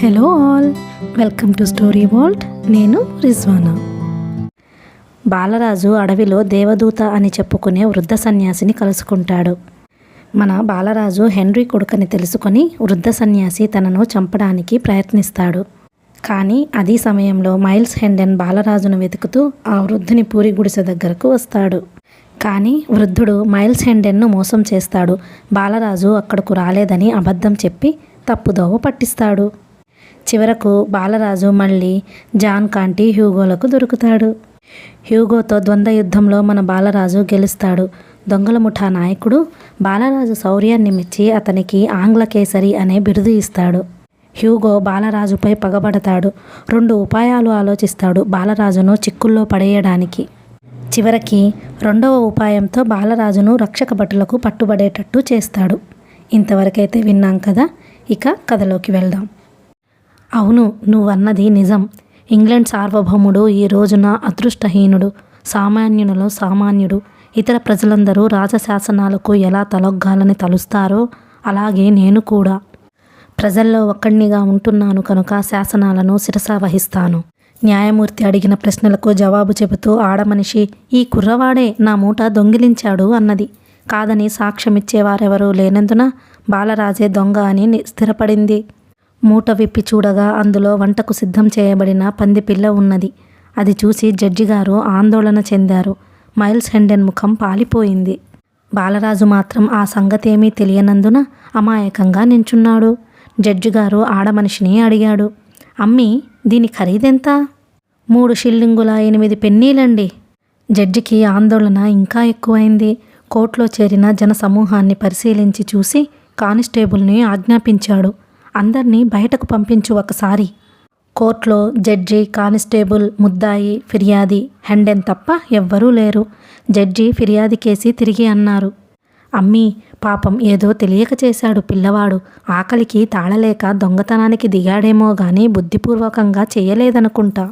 Hello all, welcome to story world. నేను రిజ్వానా. బాలరాజు అడవిలో దేవదూత అని చెప్పుకునే వృద్ధ సన్యాసిని కలుసుకుంటాడు. మన బాలరాజు హెన్రీ కొడుకని తెలుసుకొని వృద్ధ సన్యాసి తనను చంపడానికి ప్రయత్నిస్తాడు. కానీ అదే సమయంలో మైల్స్ హెండెన్ బాలరాజును వెతుకుతూ ఆ వృద్ధుని పూరి గుడిసె దగ్గరకు వస్తాడు. కానీ వృద్ధుడు మైల్స్ హెండెన్ను మోసం చేస్తాడు. బాలరాజు అక్కడకు రాలేదని అబద్ధం చెప్పి తప్పుదోవ పట్టిస్తాడు. చివరకు బాలరాజు మళ్ళీ జాన్ కాంటీ హ్యూగోలకు దొరుకుతాడు. హ్యూగోతో ద్వంద్వ యుద్ధంలో మన బాలరాజు గెలుస్తాడు. దొంగల ముఠా నాయకుడు బాలరాజు శౌర్యాన్ని మెచ్చి అతనికి ఆంగ్ల కేసరి అనే బిరుదు ఇస్తాడు. హ్యూగో బాలరాజుపై పగబడతాడు. 2 ఉపాయాలు ఆలోచిస్తాడు బాలరాజును చిక్కుల్లో పడేయడానికి. చివరికి 2వ ఉపాయంతో బాలరాజును రక్షక భటులకు పట్టుబడేటట్టు చేస్తాడు. ఇంతవరకైతే విన్నాం కదా, ఇక కథలోకి వెళ్దాం. అవును, నువ్వన్నది నిజం. ఇంగ్లాండ్ సార్వభౌముడు ఈ రోజున అదృష్టహీనుడు, సామాన్యులలో సామాన్యుడు. ఇతర ప్రజలందరూ రాజశాసనాలకు ఎలా తలొగ్గాలని తలుస్తారో అలాగే నేను కూడా ప్రజల్లో ఒక్కడినిగా ఉంటున్నాను కనుక శాసనాలను శిరసా వహిస్తాను. న్యాయమూర్తి అడిగిన ప్రశ్నలకు జవాబు చెబుతూ ఆడమనిషి, ఈ కుర్రవాడే నా మూట దొంగిలించాడు అన్నది. కాదని సాక్ష్యమిచ్చేవారెవరూ లేనందున బాలరాజే దొంగ అని స్థిరపడింది. మూట విప్పి చూడగా అందులో వంటకు సిద్ధం చేయబడిన పందిపిల్ల ఉన్నది. అది చూసి జడ్జి గారు ఆందోళన చెందారు. మైల్స్ హెండెన్ ముఖం పాలిపోయింది. బాలరాజు మాత్రం ఆ సంగతేమీ తెలియనందున అమాయకంగా నించున్నాడు. జడ్జి గారు ఆడమనిషిని అడిగాడు, అమ్మి, దీని ఖరీదెంత? 3 షిల్లింగుల 8 పెన్నీలండి. జడ్జికి ఆందోళన ఇంకా ఎక్కువైంది. కోర్టులో చేరిన జనసమూహాన్ని పరిశీలించి చూసి కానిస్టేబుల్ని ఆజ్ఞాపించాడు, అందర్నీ బయటకు పంపించు ఒకసారి. కోర్టులో జడ్జి, కానిస్టేబుల్, ముద్దాయి, ఫిర్యాది, హెండెన్ తప్ప ఎవ్వరూ లేరు. జడ్జి ఫిర్యాది కేసి తిరిగి అన్నారు, అమ్మీ, పాపం ఏదో తెలియక చేశాడు పిల్లవాడు. ఆకలికి తాళలేక దొంగతనానికి దిగాడేమో గాని బుద్ధిపూర్వకంగా చేయలేదనుకుంటా.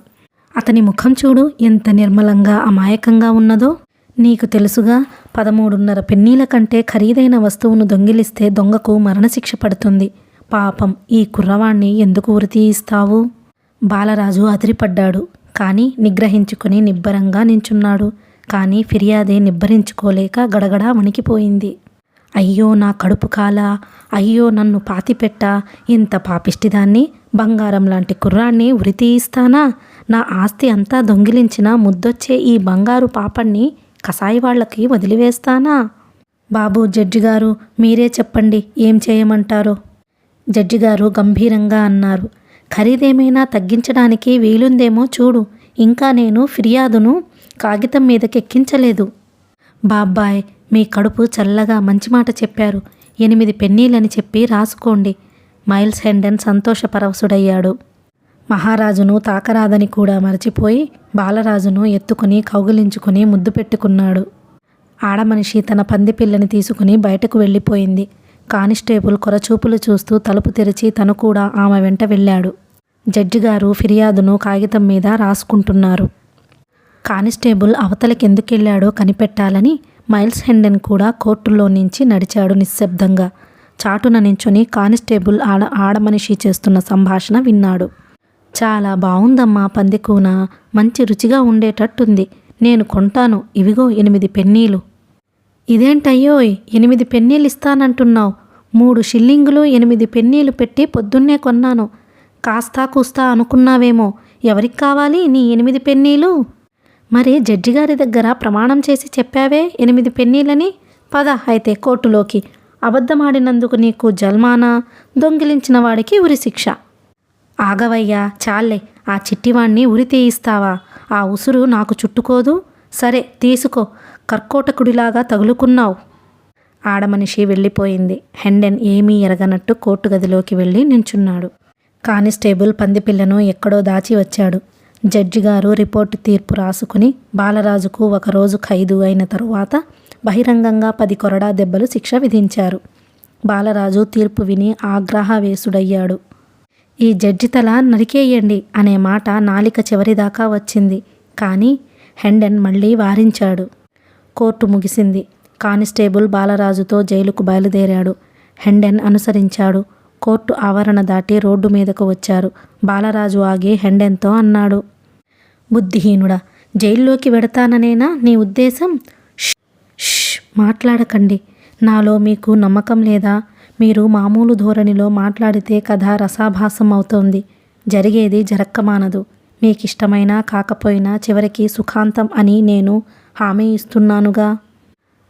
అతని ముఖం చూడు, ఎంత నిర్మలంగా అమాయకంగా ఉన్నదో. నీకు తెలుసుగా, 13.5 పెన్నీల కంటే ఖరీదైన వస్తువును దొంగిలిస్తే దొంగకు మరణశిక్ష పడుతుంది. పాపం ఈ కుర్రవాణ్ణి ఎందుకు ఉరితీయిస్తావు? బాలరాజు అదిరిపడ్డాడు. కానీ నిగ్రహించుకొని నిబ్బరంగా నించున్నాడు. కానీ ఫిర్యాదే నిబ్బరించుకోలేక గడగడా వణికిపోయింది. అయ్యో నా కడుపు కాలా, అయ్యో నన్ను పాతిపెట్టా, ఇంత పాపిష్టిదాన్ని, బంగారం లాంటి కుర్రాన్ని ఉరితీయిస్తానా? నా ఆస్తి అంతా దొంగిలించిన ముద్దొచ్చే ఈ బంగారు పాపణ్ణి కసాయి వాళ్ళకి వదిలివేస్తానా? బాబు జడ్జి గారు, మీరే చెప్పండి, ఏం చేయమంటారో? జడ్జిగారు గంభీరంగా అన్నారు, ఖరీదేమైనా తగ్గించడానికి వీలుందేమో చూడు. ఇంకా నేను ఫిర్యాదును కాగితం మీదకెక్కించలేదు. బాబ్బాయ్, మీ కడుపు చల్లగా మంచి మాట చెప్పారు. 8 పెన్నీలని చెప్పి రాసుకోండి. మైల్స్ హెండెన్ సంతోషపరవశుడయ్యాడు. మహారాజును తాకరాదని కూడా మరచిపోయి బాలరాజును ఎత్తుకుని కౌగిలించుకుని ముద్దు పెట్టుకున్నాడు. ఆడమనిషి తన పందిపిల్లని తీసుకుని బయటకు వెళ్ళిపోయింది. కానిస్టేబుల్ కొరచూపులు చూస్తూ తలుపు తెరిచి తను కూడా ఆమె వెంట వెళ్ళాడు. జడ్జిగారు ఫిర్యాదును కాగితం మీద రాసుకుంటున్నారు. కానిస్టేబుల్ అవతలకెందుకెళ్ళాడో కనిపెట్టాలని మైల్స్ హెండెన్ కూడా కోర్టులో నుంచి నడిచాడు నిశ్శబ్దంగా. చాటున నించుని కానిస్టేబుల్ ఆడమనిషి చేస్తున్న సంభాషణ విన్నాడు. చాలా బావుందమ్మా పందికూన, మంచి రుచిగా ఉండేటట్టుంది. నేను కొంటాను, ఇవిగో 8 పెన్నీలు. ఇదేంటయ్యోయ్, 8 పెన్నీలు ఇస్తానంటున్నావు? 3 షిల్లింగులు 8 పెన్నీలు పెట్టి పొద్దున్నే కొన్నాను. కాస్తా కూస్తా అనుకున్నావేమో. ఎవరికి కావాలి నీ 8 పెన్నీలు? మరి జడ్జిగారి దగ్గర ప్రమాణం చేసి చెప్పావే 8 పెన్నీలని. పద అయితే కోర్టులోకి. అబద్ధమాడినందుకు నీకు జల్మానా, దొంగిలించిన వాడికి ఉరిశిక్ష. ఆగవయ్యా, చాలే, ఆ చిట్టివాణ్ణి ఉరి తీయిస్తావా? ఆ ఉసురు నాకు చుట్టుకోదు. సరే తీసుకో, కర్కోటకుడిలాగా తగులుకున్నావు. ఆడమనిషి వెళ్ళిపోయింది. హెండెన్ ఏమీ ఎరగనట్టు కోర్టు గదిలోకి వెళ్ళి నించున్నాడు. కానిస్టేబుల్ పందిపిల్లను ఎక్కడో దాచి వచ్చాడు. జడ్జిగారు రిపోర్టు తీర్పు రాసుకుని బాలరాజుకు 1 రోజు ఖైదు అయిన తరువాత బహిరంగంగా 10 కొరడా దెబ్బలు శిక్ష విధించారు. బాలరాజు తీర్పు విని ఆగ్రహవేశుడయ్యాడు. ఈ జడ్జి తల నరికేయండి అనే మాట నాలిక చివరిదాకా వచ్చింది. కానీ హెండెన్ మళ్ళీ వారించాడు. కోర్టు ముగిసింది. కానిస్టేబుల్ బాలరాజుతో జైలుకు బయలుదేరాడు. హెండెన్ అనుసరించాడు. కోర్టు ఆవరణ దాటి రోడ్డు మీదకు వచ్చారు. బాలరాజు ఆగి హెండెన్తో అన్నాడు, బుద్ధిహీనుడా, జైల్లోకి వెడతాననేనా నీ ఉద్దేశం? ష్ మాట్లాడకండి. నాలో మీకు నమ్మకం లేదా? మీరు మామూలు ధోరణిలో మాట్లాడితే కథ రసాభాసం అవుతోంది. జరిగేది జరక్కమానదు. మీకిష్టమైనా కాకపోయినా చివరికి సుఖాంతం అని నేను హామీ ఇస్తున్నానుగా.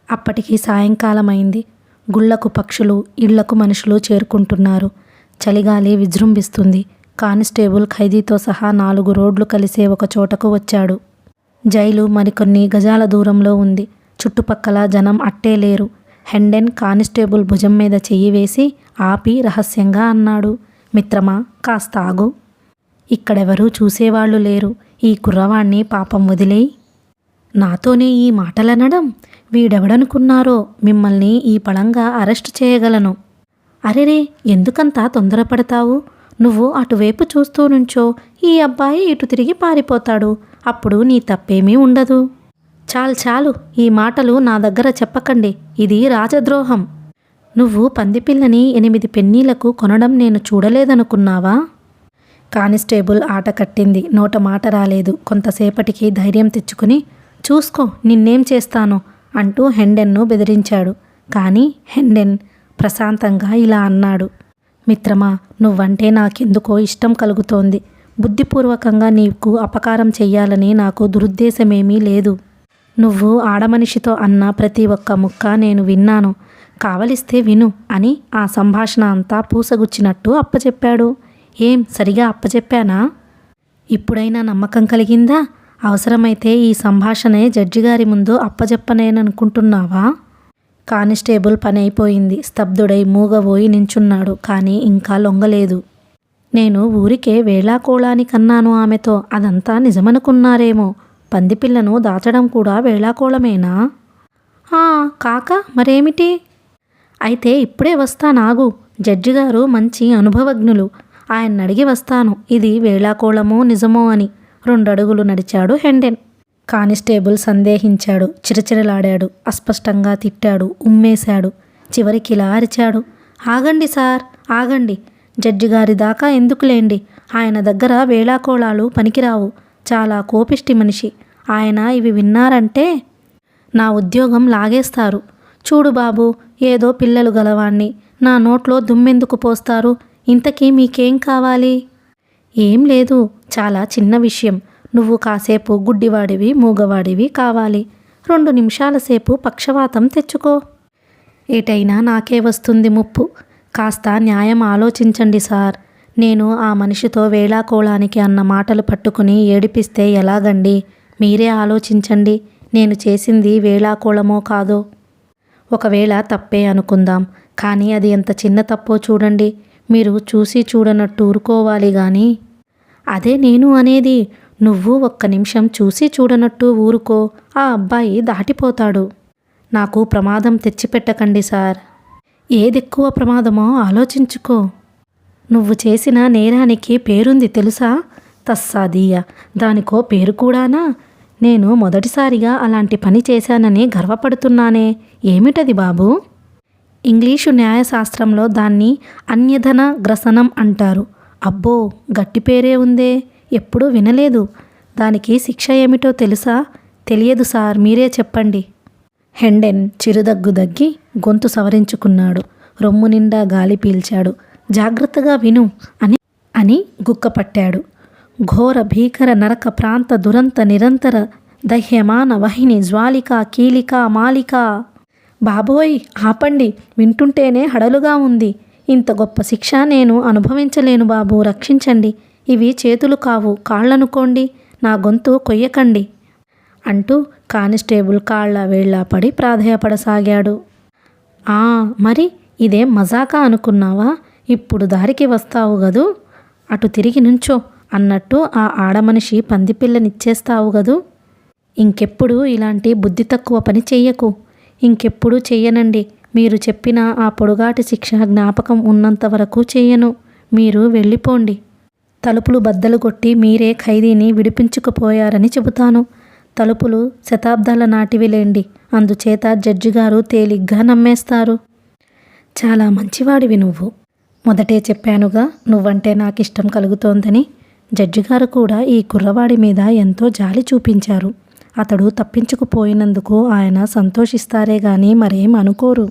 అప్పటికి సాయంకాలమైంది. గుళ్లకు పక్షులు, ఇళ్లకు మనుషులు చేరుకుంటున్నారు. చలిగాలి విజృంభిస్తుంది. కానిస్టేబుల్ ఖైదీతో సహా 4 రోడ్లు కలిసే ఒక చోటకు వచ్చాడు. జైలు మరికొన్ని గజాల దూరంలో ఉంది. చుట్టుపక్కల జనం అట్టే లేరు. హెండెన్ కానిస్టేబుల్ భుజం మీద చెయ్యి వేసి ఆపి రహస్యంగా అన్నాడు, మిత్రమా, కాస్త ఆగు. ఇక్కడెవరూ చూసేవాళ్లు లేరు. ఈ కుర్రవాణ్ణి పాపం వదిలేయి. నాతోనే ఈ మాటలనడం? వీడెవడనుకున్నారో మిమ్మల్ని ఈ పళంగా అరెస్టు చేయగలను. అరెరే, ఎందుకంతా తొందరపడతావు? నువ్వు అటువైపు చూస్తూ నుంచో, ఈ అబ్బాయి ఇటు తిరిగి పారిపోతాడు. అప్పుడు నీ తప్పేమీ ఉండదు. చాలు, ఈ మాటలు నా దగ్గర చెప్పకండి. ఇది రాజద్రోహం. నువ్వు పందిపిల్లని 8 పెన్నీలకు కొనడం నేను చూడలేదనుకున్నావా? కానిస్టేబుల్ ఆట కట్టింది. నోట మాట రాలేదు. కొంతసేపటికి ధైర్యం తెచ్చుకుని, చూసుకో నిన్నేం చేస్తానో అంటూ హెండెన్ను బెదిరించాడు. కానీ హెండెన్ ప్రశాంతంగా ఇలా అన్నాడు, మిత్రమా, నువ్వంటే నాకెందుకో ఇష్టం కలుగుతోంది. బుద్ధిపూర్వకంగా నీకు అపకారం చెయ్యాలని నాకు దురుద్దేశమేమీ లేదు. నువ్వు ఆడమనిషితో అన్న ప్రతి ఒక్క ముక్క నేను విన్నాను. కావలిస్తే విను అని ఆ సంభాషణ అంతా పూసగుచ్చినట్టు అప్పచెప్పాడు. ఏం సరిగా అప్పచెప్పానా? ఇప్పుడైనా నమ్మకం కలిగిందా? అవసరమైతే ఈ సంభాషణే జడ్జిగారి ముందు అప్పచెప్పనేననుకుంటున్నావా? కానిస్టేబుల్ పని అయిపోయింది. స్తబ్దుడై మూగబోయి నించున్నాడు. కానీ ఇంకా లొంగలేదు. నేను ఊరికే వేళాకోళానికన్నాను ఆమెతో. అదంతా నిజమనుకున్నారేమో. పందిపిల్లను దాచడం కూడా వేళాకోళమేనా? కాక మరేమిటి? అయితే ఇప్పుడే వస్తానాగు. జడ్జిగారు మంచి అనుభవజ్ఞులు. ఆయన్నడిగి వస్తాను ఇది వేళాకోళమో నిజమో అని. 2 అడుగులు నడిచాడు హెండెన్. కానిస్టేబుల్ సందేహించాడు. చిరచిరలాడాడు. అస్పష్టంగా తిట్టాడు. ఉమ్మేశాడు. చివరికిలా అరిచాడు, ఆగండి సార్, ఆగండి. జడ్జిగారి దాకా ఎందుకులేండి. ఆయన దగ్గర వేళాకోళాలు పనికిరావు. చాలా కోపిష్టి మనిషి. ఆయన ఇవి విన్నారంటే నా ఉద్యోగం లాగేస్తారు. చూడు బాబు, ఏదో పిల్లలు గలవాణ్ణి. నా నోట్లో దుమ్మెందుకు పోస్తారు? ఇంతకీ మీకేం కావాలి? ఏం లేదు, చాలా చిన్న విషయం. నువ్వు కాసేపు గుడ్డివాడివి, మూగవాడివి కావాలి. 2 నిమిషాల సేపు పక్షవాతం తెచ్చుకో. ఏటైనా నాకే వస్తుంది ముప్పు. కాస్త న్యాయం ఆలోచించండి సార్. నేను ఆ మనిషితో వేళాకోళానికి అన్న మాటలు పట్టుకుని ఏడిపిస్తే ఎలాగండి? మీరే ఆలోచించండి. నేను చేసింది వేళాకోళమో కాదో. ఒకవేళ తప్పే అనుకుందాం. కానీ అది ఎంత చిన్న తప్పో చూడండి. మీరు చూసి చూడనట్టు ఊరుకోవాలి గాని. అదే నేను అనేది. నువ్వు 1 నిమిషం చూసి చూడనట్టు ఊరుకో. ఆ అబ్బాయి దాటిపోతాడు. నాకు ప్రమాదం తెచ్చిపెట్టకండి సార్. ఏదెక్కువ ప్రమాదమో ఆలోచించుకో. నువ్వు చేసిన నేరానికి పేరుంది తెలుసా? తస్సాదీయ, దానికో పేరు కూడానా? నేను మొదటిసారిగా అలాంటి పని చేశానని గర్వపడుతున్నానే. ఏమిటది బాబూ? ఇంగ్లీషు న్యాయశాస్త్రంలో దాన్ని అన్యధన గ్రసనం అంటారు. అబ్బో, గట్టి పేరే ఉందే. ఎప్పుడూ వినలేదు. దానికి శిక్ష ఏమిటో తెలుసా? తెలియదు సార్, మీరే చెప్పండి. హెండెన్ చిరుదగ్గు దగ్గి గొంతు సవరించుకున్నాడు. రొమ్ము నిండా గాలి పీల్చాడు. జాగ్రత్తగా విను అని గుక్కపట్టాడు. ఘోర భీకర నరక ప్రాంత దురంత నిరంతర దహ్యమాన వహిని జ్వాలిక కీలిక మాలిక. బాబోయ్, ఆపండి. వింటుంటేనే హడలుగా ఉంది. ఇంత గొప్ప శిక్ష నేను అనుభవించలేను బాబు, రక్షించండి. ఇవి చేతులు కావు, కాళ్ళనుకోండి. నా గొంతు కొయ్యకండి అంటూ కానిస్టేబుల్ కాళ్ళ వేళ్ళ పడి ప్రాధేయపడసాగాడు. మరి ఇదేం మజాకా అనుకున్నావా? ఇప్పుడు దారికి వస్తావు గదూ, అటు తిరిగి నుంచో అన్నట్టు ఆ ఆడమనిషి పందిపిల్లనిచ్చేస్తావు గదూ. ఇంకెప్పుడు ఇలాంటి బుద్ధి తక్కువ పని చెయ్యకు. ఇంకెప్పుడు చెయ్యనండి. మీరు చెప్పిన ఆ పొడుగాటి శిక్ష జ్ఞాపకం ఉన్నంత వరకు చెయ్యను. మీరు వెళ్ళిపోండి. తలుపులు బద్దలు కొట్టి మీరే ఖైదీని విడిపించుకుపోయారని చెబుతాను. తలుపులు శతాబ్దాల నాటివిలేండి. అందుచేత జడ్జిగారు తేలిగ్గా నమ్మేస్తారు. చాలా మంచివాడివి నువ్వు. మొదటే చెప్పానుగా నువ్వంటే నాకిష్టం కలుగుతోందని. జడ్జిగారు కూడా ఈ కుర్రవాడి మీద ఎంతో జాలి చూపించారు. అతడు తప్పించుకుపోయినందుకు ఆయన సంతోషిస్తారే గాని మరేం అనుకోరు.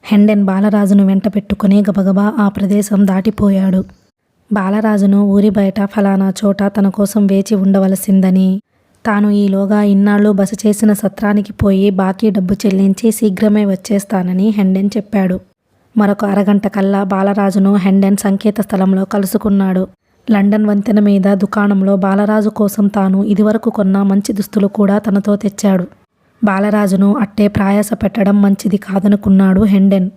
హెండెన్ బాలరాజును వెంట పెట్టుకుని గబగబా ఆ ప్రదేశం దాటిపోయాడు. బాలరాజును ఊరి బయట ఫలానా చోట తన కోసం వేచి ఉండవలసిందని, తాను ఈలోగా ఇన్నాళ్ళు బస చేసిన సత్రానికి పోయి బాకీ డబ్బు చెల్లించి శీఘ్రమే వచ్చేస్తానని హెండెన్ చెప్పాడు. మరొక అరగంట కల్లా బాలరాజును హెండెన్ సంకేత స్థలంలో కలుసుకున్నాడు. లండన్ వంతెన మీద దుకాణంలో బాలరాజు కోసం తాను ఇదివరకు కొన్న మంచి దుస్తులు కూడా తనతో తెచ్చాడు. బాలరాజును అట్టే ప్రయాస పెట్టడం మంచిది కాదనుకున్నాడు హెండెన్.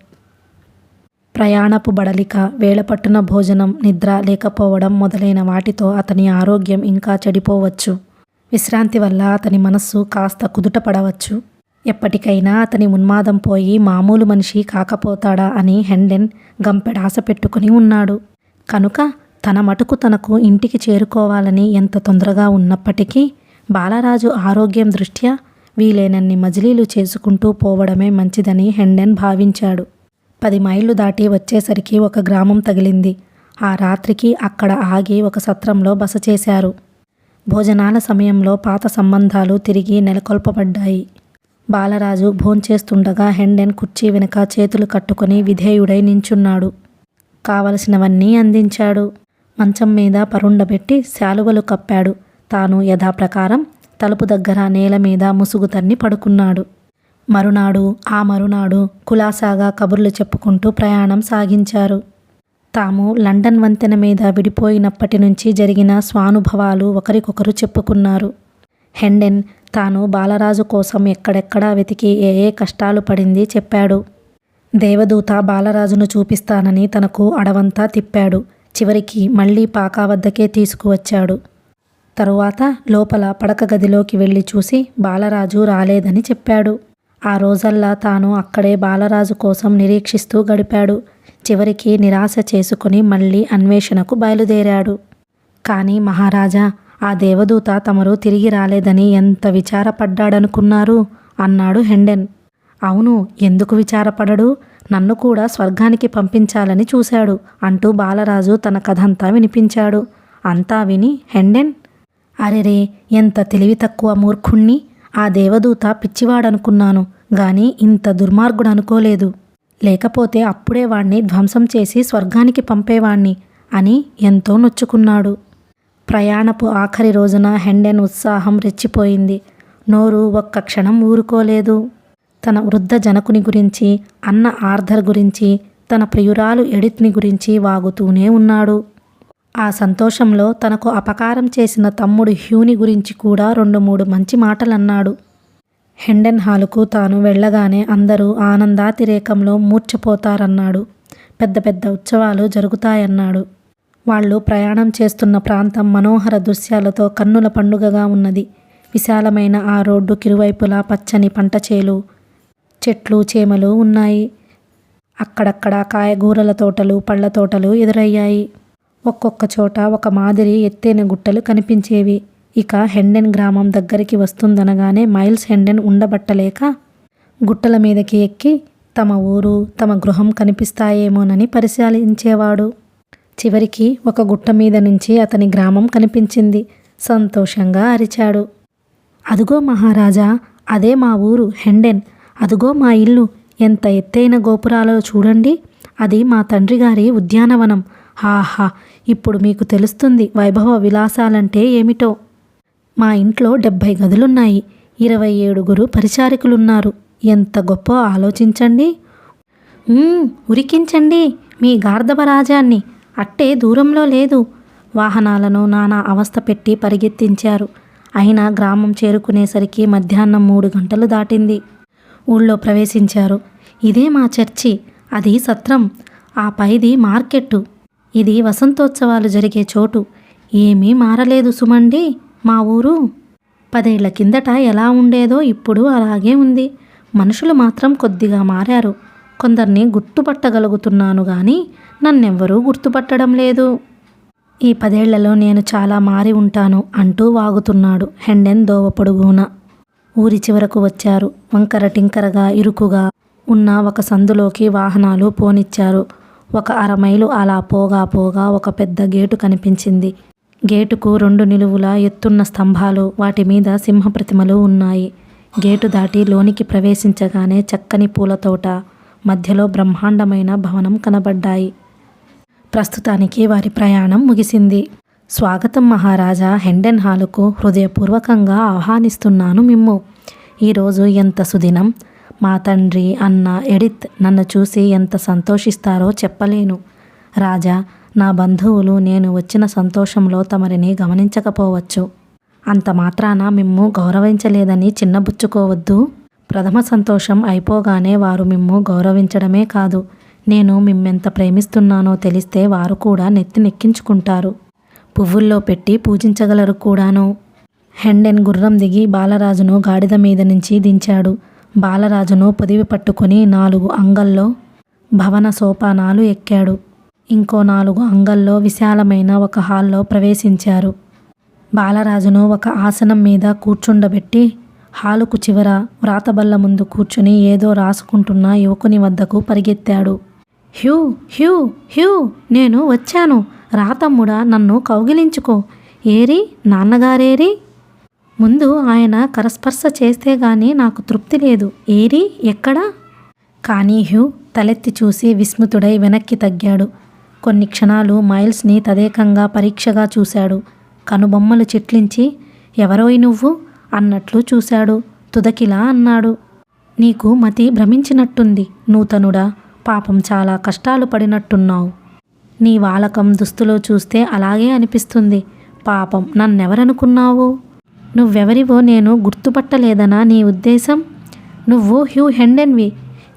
ప్రయాణపు బడలిక, వేళపట్టున భోజనం, నిద్ర లేకపోవడం మొదలైన వాటితో అతని ఆరోగ్యం ఇంకా చెడిపోవచ్చు. విశ్రాంతి వల్ల అతని మనస్సు కాస్త కుదుట పడవచ్చు. ఎప్పటికైనా అతని ఉన్మాదం పోయి మామూలు మనిషి కాకపోతాడా అని హెండెన్ గంపెడాస పెట్టుకుని ఉన్నాడు. కనుక తన మటుకు తనకు ఇంటికి చేరుకోవాలని ఎంత తొందరగా ఉన్నప్పటికీ బాలరాజు ఆరోగ్యం దృష్ట్యా వీలైనన్ని మజిలీలు చేసుకుంటూ పోవడమే మంచిదని హెండెన్ భావించాడు. 10 మైళ్ళు దాటి వచ్చేసరికి ఒక గ్రామం తగిలింది. ఆ రాత్రికి అక్కడ ఆగి ఒక సత్రంలో బస చేశారు. భోజనాల సమయంలో పాత సంబంధాలు తిరిగి నెలకొల్పబడ్డాయి. బాలరాజు భోంచేస్తుండగా హెండెన్ కుర్చీ వెనుక చేతులు కట్టుకుని విధేయుడై నించున్నాడు. కావలసినవన్నీ అందించాడు. మంచం మీద పరుండబెట్టి శాలువలు కప్పాడు. తాను యథాప్రకారం తలుపు దగ్గర నేల మీద ముసుగు తన్ని పడుకున్నాడు. ఆ మరునాడు కులాసాగా కబుర్లు చెప్పుకుంటూ ప్రయాణం సాగించారు. తాము లండన్ వంతెన మీద విడిపోయినప్పటి నుంచి జరిగిన స్వానుభవాలు ఒకరికొకరు చెప్పుకున్నారు. హెండెన్ తాను బాలరాజు కోసం ఎక్కడెక్కడా వెతికి ఏ కష్టాలు పడింది చెప్పాడు. దేవదూత బాలరాజును చూపిస్తానని తనకు అడవంతా తిప్పాడు. చివరికి మళ్లీ పాకా వద్దకే తీసుకువచ్చాడు. తరువాత లోపల పడక గదిలోకి వెళ్ళి చూసి బాలరాజు రాలేదని చెప్పాడు. ఆ రోజల్లా తాను అక్కడే బాలరాజు కోసం నిరీక్షిస్తూ గడిపాడు. చివరికి నిరాశ చేసుకుని మళ్ళీ అన్వేషణకు బయలుదేరాడు. కానీ మహారాజా, ఆ దేవదూత తమరు తిరిగి రాలేదని ఎంత విచారపడ్డాడనుకున్నారు అన్నాడు హెండెన్. అవును, ఎందుకు విచారపడడు? నన్ను కూడా స్వర్గానికి పంపించాలని చూశాడు అంటూ బాలరాజు తన కథంతా వినిపించాడు. అంతా విని హెండెన్, అరెరే, ఎంత తెలివి తక్కువ మూర్ఖుణ్ణి! ఆ దేవదూత పిచ్చివాడనుకున్నాను గాని ఇంత దుర్మార్గుడనుకోలేదు. లేకపోతే అప్పుడే వాణ్ణి ధ్వంసం చేసి స్వర్గానికి పంపేవాణ్ణి అని ఎంతో నొచ్చుకున్నాడు. ప్రయాణపు ఆఖరి రోజున హెండెన్ ఉత్సాహం రెచ్చిపోయింది. నోరు ఒక్క క్షణం ఊరుకోలేదు. తన వృద్ధ జనకుని గురించి, అన్న ఆర్థర్ గురించి, తన ప్రియురాలు ఎడిత్ని గురించి వాగుతూనే ఉన్నాడు. ఆ సంతోషంలో తనకు అపకారం చేసిన తమ్ముడు హ్యూని గురించి కూడా 2-3 మంచి మాటలన్నాడు. హెండెన్ హాలుకు తాను వెళ్ళగానే అందరూ ఆనందాతిరేకంలో మూర్ఛపోతారన్నాడు. పెద్ద పెద్ద ఉత్సవాలు జరుగుతాయన్నాడు. వాళ్ళు ప్రయాణం చేస్తున్న ప్రాంతం మనోహర దృశ్యాలతో కన్నుల పండుగగా ఉన్నది. విశాలమైన ఆ రోడ్డు కిరువైపులా పచ్చని పంటచేలు, చెట్లు, చేమలు ఉన్నాయి. అక్కడక్కడ కాయగూరల తోటలు, పళ్ళ తోటలు ఎదురయ్యాయి. ఒక్కొక్క చోట ఒక మాదిరి ఎత్తైన గుట్టలు కనిపించేవి. ఇక హెండెన్ గ్రామం దగ్గరికి వస్తుందనగానే మైల్స్ హెండెన్ ఉండబట్టలేక గుట్టల మీదకి ఎక్కి తమ ఊరు, తమ గృహం కనిపిస్తాయేమోనని పరిశీలించేవాడు. చివరికి ఒక గుట్ట మీద నుంచి అతని గ్రామం కనిపించింది. సంతోషంగా అరిచాడు. అదుగో మహారాజా, అదే మా ఊరు హెండెన్. అదుగో మా ఇల్లు, ఎంత ఎత్తైన గోపురాలో చూడండి. అది మా తండ్రి గారి ఉద్యానవనం. ఆహా, ఇప్పుడు మీకు తెలుస్తుంది వైభవ విలాసాలంటే ఏమిటో. మా ఇంట్లో 70 గదులున్నాయి. 27 పరిచారికులున్నారు. ఎంత గొప్ప ఆలోచించండి. ఉరికించండి మీ గార్ధవ రాజాన్ని. అట్టే దూరంలో లేదు. వాహనాలను నానా అవస్థ పెట్టి పరిగెత్తించారు. అయినా గ్రామం చేరుకునేసరికి మధ్యాహ్నం 3 గంటలు దాటింది. ఊళ్ళో ప్రవేశించారు. ఇదే మా చర్చి, అది సత్రం, ఆ పైది మార్కెట్టు, ఇది వసంతోత్సవాలు జరిగే చోటు. ఏమీ మారలేదు సుమండి మా ఊరు. 10 ఏళ్ల కిందట ఎలా ఉండేదో ఇప్పుడు అలాగే ఉంది. మనుషులు మాత్రం కొద్దిగా మారారు. కొందరిని గుర్తుపట్టగలుగుతున్నాను గాని నన్నెవ్వరూ గుర్తుపట్టడం లేదు. ఈ 10 ఏళ్లలో నేను చాలా మారి ఉంటాను అంటూ వాగుతున్నాడు హెండెన్ దోవ పొడుగున. ఊరి చివరకు వచ్చారు. వంకర టింకరగా ఇరుకుగా ఉన్న ఒక సందులోకి వాహనాలు పోనిచ్చారు. ఒక 1/2 మైలు అలా పోగా ఒక పెద్ద గేటు కనిపించింది. గేటుకు 2 నిలువుల ఎత్తున్న స్తంభాలు, వాటి మీద సింహప్రతిమలు ఉన్నాయి. గేటు దాటి లోనికి ప్రవేశించగానే చక్కని పూలతోట, మధ్యలో బ్రహ్మాండమైన భవనం కనబడ్డాయి. ప్రస్తుతానికి వారి ప్రయాణం ముగిసింది. స్వాగతం మహారాజా, హెండెన్ హాలుకు హృదయపూర్వకంగా ఆహ్వానిస్తున్నాను మిమ్ము. ఈరోజు ఎంత సుదినం. మా తండ్రి, అన్న, ఎడిత్ నన్ను చూసి ఎంత సంతోషిస్తారో చెప్పలేను. రాజా, నా బంధువులు నేను వచ్చిన సంతోషంలో తమరిని గమనించకపోవచ్చు. అంత మాత్రాన మిమ్ము గౌరవించలేదని చిన్నబుచ్చుకోవద్దు. ప్రథమ సంతోషం అయిపోగానే వారు మిమ్ము గౌరవించడమే కాదు, నేను మిమ్మెంత ప్రేమిస్తున్నానో తెలిస్తే వారు కూడా నెత్తినెక్కించుకుంటారు. పువ్వుల్లో పెట్టి పూజించగలరు కూడాను. హెండెన్ గుర్రం దిగి బాలరాజును గాడిద మీద నుంచి దించాడు. బాలరాజును పొదివి పట్టుకుని 4 అంగల్లో భవన సోపానాలు ఎక్కాడు. ఇంకో 4 అంగల్లో విశాలమైన ఒక హాల్లో ప్రవేశించారు. బాలరాజును ఒక ఆసనం మీద కూర్చుండబెట్టి హాలుకు చివర వ్రాతబల్ల ముందు కూర్చుని ఏదో రాసుకుంటున్న యువకుని వద్దకు పరిగెత్తాడు. హ్యూ హ్యూ హ్యూ, నేను వచ్చాను. రాతమ్ముడా, నన్ను కౌగిలించుకో. ఏరి నాన్నగారేరి? ముందు ఆయన కరస్పర్శ చేస్తే గాని నాకు తృప్తి లేదు. ఏరి ఎక్కడా? కానీ హ్యూ తలెత్తి చూసి విస్మితుడై వెనక్కి తగ్గాడు. కొన్ని క్షణాలు మైల్స్ని తదేకంగా పరీక్షగా చూశాడు. కనుబొమ్మలు చిట్లించి ఎవరోయ్ నువ్వు అన్నట్లు చూశాడు. తుదకిలా అన్నాడు, నీకు మతి భ్రమించినట్టుంది నూతనుడా. పాపం చాలా కష్టాలు పడినట్టున్నావు. నీ వాలకం దుస్తులో చూస్తే అలాగే అనిపిస్తుంది. పాపం, నన్నెవరనుకున్నావు? నువ్వెవరివో నేను గుర్తుపట్టలేదనా నీ ఉద్దేశం? నువ్వు హ్యూ హెండెన్వి